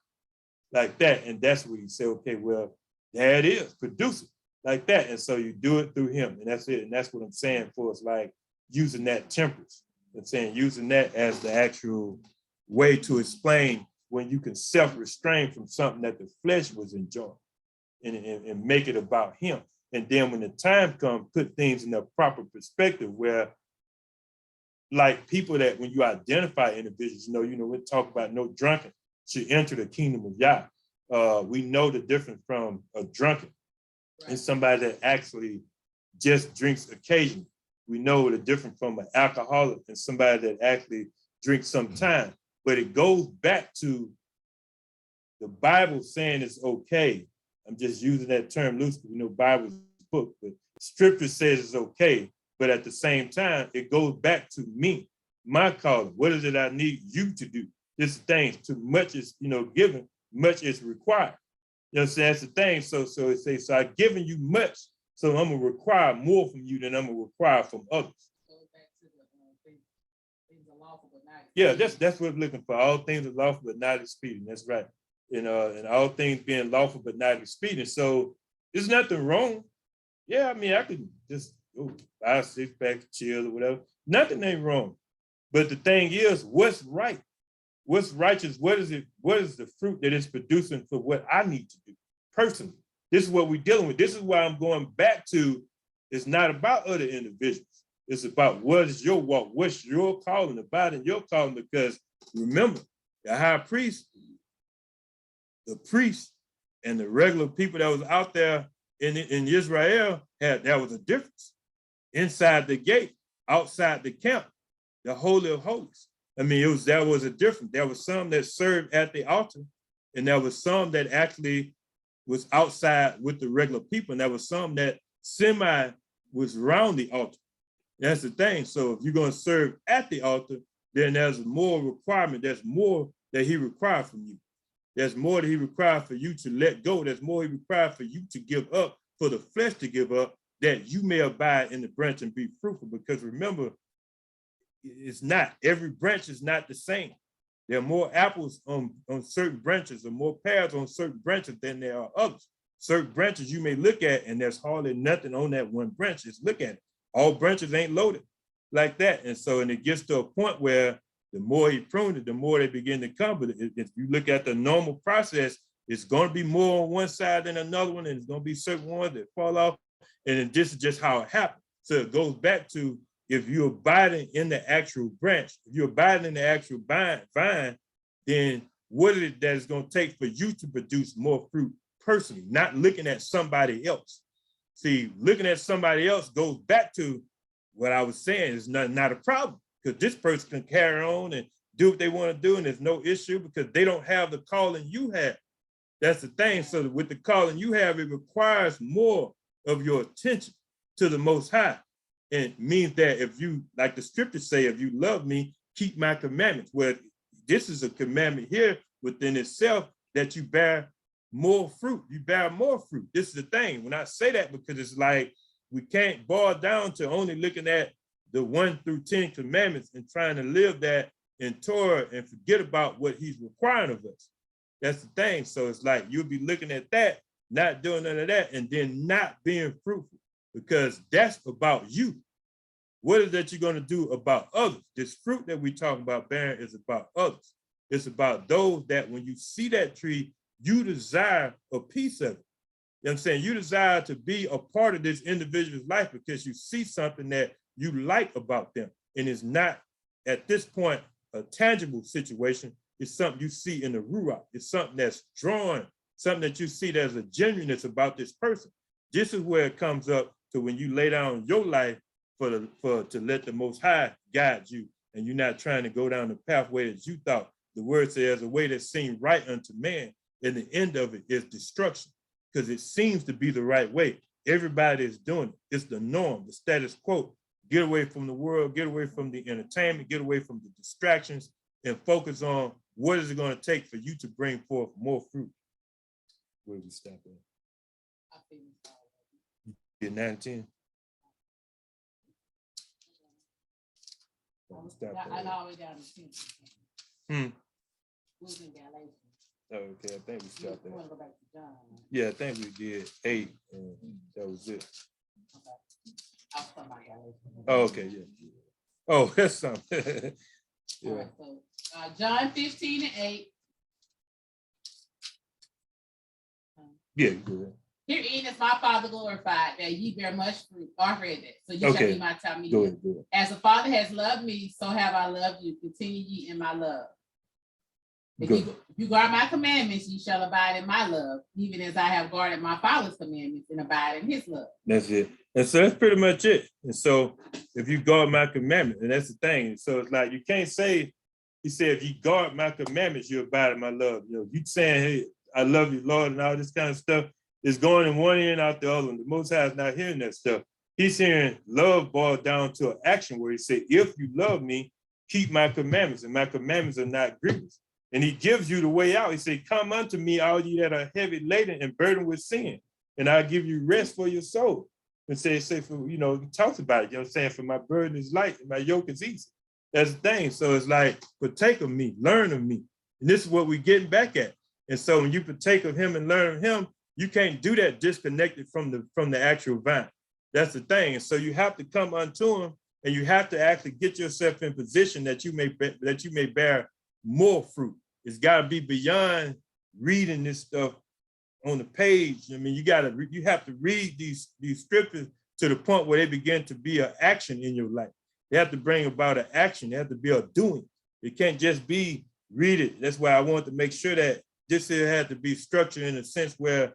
like that. And that's where you say, okay, well, there it is, produce it, like that. And so you do it through him. And that's it. And that's what I'm saying for us, like using that temperance. I'm saying using that as the actual way to explain when you can self-restrain from something that the flesh was enjoying and make it about him. And then when the time comes, put things in a proper perspective where like people that when you identify individuals, we talk about no drunken should enter the kingdom of Yah. We know the difference from a drunkard and somebody that actually just drinks occasionally. We know the difference from an alcoholic and somebody that actually drinks sometimes. But it goes back to the Bible saying it's okay. I'm just using that term loosely. We know Bible's book, but scripture says it's okay. But at the same time, it goes back to me, my calling. What is it I need you to do? This thing, too much is, given, much is required. You know what I'm saying? That's the thing. So it says, so I've given you much, so I'm gonna require more from you than I'm gonna require from others. Yeah, that's what I'm looking for. All things are lawful, but not expedient. That's right. And all things being lawful, but not expedient. So there's nothing wrong. Yeah, I mean, I could just go buy a 6-pack, chill or whatever. Nothing ain't wrong. But the thing is, what's right? What's righteous? What is it? What is the fruit that it's producing for what I need to do personally? This is what we're dealing with. This is why I'm going back to, it's not about other individuals. It's about what is your walk, what's your calling, about in your calling, because remember, the high priest, the priest, and the regular people that was out there in Israel, there was a difference. Inside the gate, outside the camp, the Holy of Holies. I mean, there was a difference. There was some that served at the altar, and there was some that actually was outside with the regular people, and there was some that semi was around the altar. That's the thing. So if you're going to serve at the altar, then there's more requirement. There's more that he required from you. There's more that he required for you to let go. There's more he required for you to give up, for the flesh to give up, that you may abide in the branch and be fruitful. Because remember, it's not, every branch is not the same. There are more apples on certain branches, or more pears on certain branches than there are others. Certain branches you may look at, and there's hardly nothing on that one branch. Just look at it. All branches ain't loaded like that. And so, and it gets to a point where the more he pruned it, the more they begin to come. But if you look at the normal process, it's going to be more on one side than another one, and it's going to be certain ones that fall off. And this is just how it happens. So it goes back to, if you're abiding in the actual branch, if you're abiding in the actual vine, then what is it that is going to take for you to produce more fruit personally, not looking at somebody else? See, looking at somebody else goes back to what I was saying, is not a problem, because this person can carry on and do what they want to do, and there's no issue because they don't have the calling you have. That's the thing. So with the calling you have, it requires more of your attention to the Most High. And it means that if you, like the scriptures say, if you love me, keep my commandments. Well, this is a commandment here within itself, that you bear more fruit. You bear more fruit. This is the thing. When I say that, because it's like, we can't boil down to only looking at the 1 through 10 commandments and trying to live that in Torah and forget about what he's requiring of us. That's the thing. So it's like, you'll be looking at that, not doing none of that, and then not being fruitful, because that's about you. What is that you're going to do about others? This fruit that we talking about bearing is about others. It's about those that when you see that tree, you desire a piece of it. You know what I'm saying? You desire to be a part of this individual's life because you see something that you like about them. And it's not, at this point, a tangible situation. It's something you see in the ruach. It's something that's drawn, something that you see there's a genuineness about this person. This is where it comes up to when you lay down your life to let the Most High guide you, and you're not trying to go down the pathway that you thought. The word says a way that seemed right unto man, and the end of it is destruction, because it seems to be the right way. Everybody is doing it. It's the norm, the status quo. Get away from the world, get away from the entertainment, get away from the distractions, and focus on what is it going to take for you to bring forth more fruit. Where do we stop at? Get 9 and 10. I always got a 10. Who's in Galatians? Okay, I think we stopped You there. want to go back to John? Yeah, I think we did 8, and that was it. Okay. I'll start my Galatians. Oh, okay, yeah. Oh, that's something. Yeah. All right, so John 15 and 8. Yeah, good. Herein is my Father glorified, that ye bear much fruit. I read that. So you shall be my Go Talmud. ahead, go ahead. As the Father has loved me, so have I loved you. Continue ye in my love. If Good. you guard my commandments, you shall abide in my love, even as I have guarded my Father's commandments and abide in his love. That's it. And so that's pretty much it. And so if you guard my commandments, and that's the thing. So it's like you can't say, he said, if you guard my commandments, you abide in my love. You know, you saying, hey, I love you, Lord, and all this kind of stuff is going in one ear and out the other. And the Most High is not hearing that stuff. He's hearing love boiled down to an action where he said, if you love me, keep my commandments, and my commandments are not grievous. And he gives you the way out. He said, come unto me, all you that are heavy laden and burdened with sin, and I'll give you rest for your soul. And say for, you know, he talks about it, you know what I'm saying? For my burden is light and my yoke is easy. That's the thing. So it's like, partake of me, learn of me. And this is what we're getting back at. And so when you partake of him and learn of him, you can't do that disconnected from the actual vine. That's the thing. And so you have to come unto him, and you have to actually get yourself in position that you may bear more fruit. It's got to be beyond reading this stuff on the page. I mean, you have to read these scriptures to the point where they begin to be an action in your life. They have to bring about an action. They have to be a doing. It can't just be read it. That's why I want to make sure that this here had to be structured in a sense where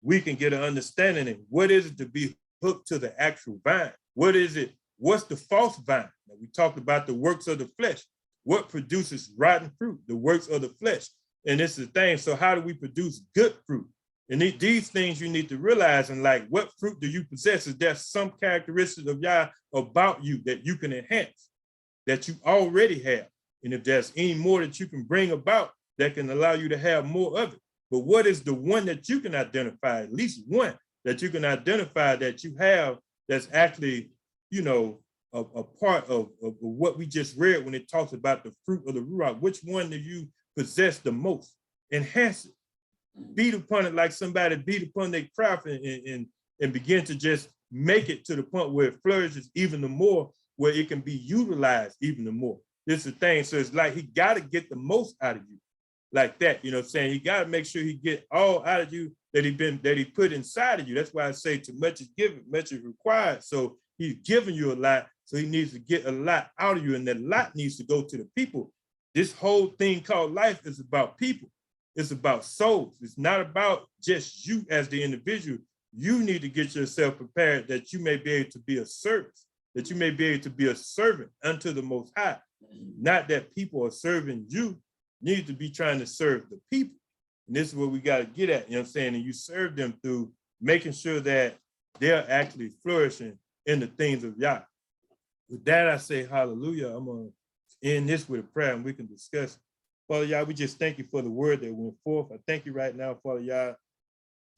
we can get an understanding of what is it to be hooked to the actual vine. What is it? What's the false vine? Now, we talked about the works of the flesh. What produces rotten fruit? The works of the flesh. And this is the thing. So how do we produce good fruit? And these things you need to realize, and like, what fruit do you possess? Is there some characteristics of Yah about you that you can enhance, that you already have? And if there's any more that you can bring about that can allow you to have more of it. But what is the one that you can identify, at least one that you can identify that you have that's actually, you know, a part of what we just read when it talks about the fruit of the Ruach? Which one do you possess the most? Enhance it. Beat upon it like somebody beat upon their craft, and begin to just make it to the point where it flourishes even the more, where it can be utilized even the more. This is the thing. So it's like he got to get the most out of you like that. You know what I'm saying? He got to make sure he get all out of you that he put inside of you. That's why I say too much is given, much is required. So he's giving you a lot. So he needs to get a lot out of you, and that lot needs to go to the people. This whole thing called life is about people. It's about souls. It's not about just you as the individual. You need to get yourself prepared that you may be able to be a service, that you may be able to be a servant unto the Most High. Not that people are serving you. You need to be trying to serve the people. And this is what we got to get at, you know what I'm saying? And you serve them through making sure that they're actually flourishing in the things of Yah. With that, I say hallelujah. I'm going to end this with a prayer and we can discuss. Father Yah, we just thank you for the word that went forth. I thank you right now, Father Yah,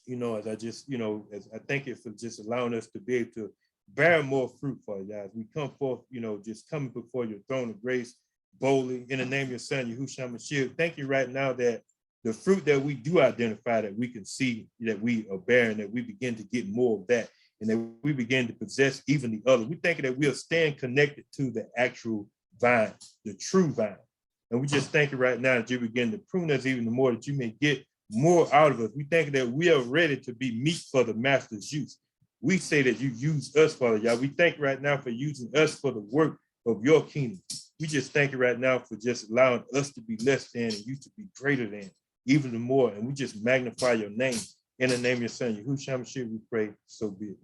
you know, as I just, you know, as I thank you for just allowing us to be able to bear more fruit, Father Yah, as we come forth, you know, just coming before your throne of grace boldly in the name of your son, Yahushua Mashiach. Thank you right now that the fruit that we do identify, that we can see that we are bearing, that we begin to get more of that, and that we begin to possess even the other. We think that we'll stand connected to the actual vine, the true vine. And we just thank you right now that you begin to prune us even more, that you may get more out of us. We think that we are ready to be meat for the master's use. We say that you use us, Father Yah. We thank you right now for using us for the work of your kingdom. We just thank you right now for just allowing us to be less than and you to be greater than, even more. And we just magnify your name. In the name of your son, Yahushua Mashiach, we pray, so be it.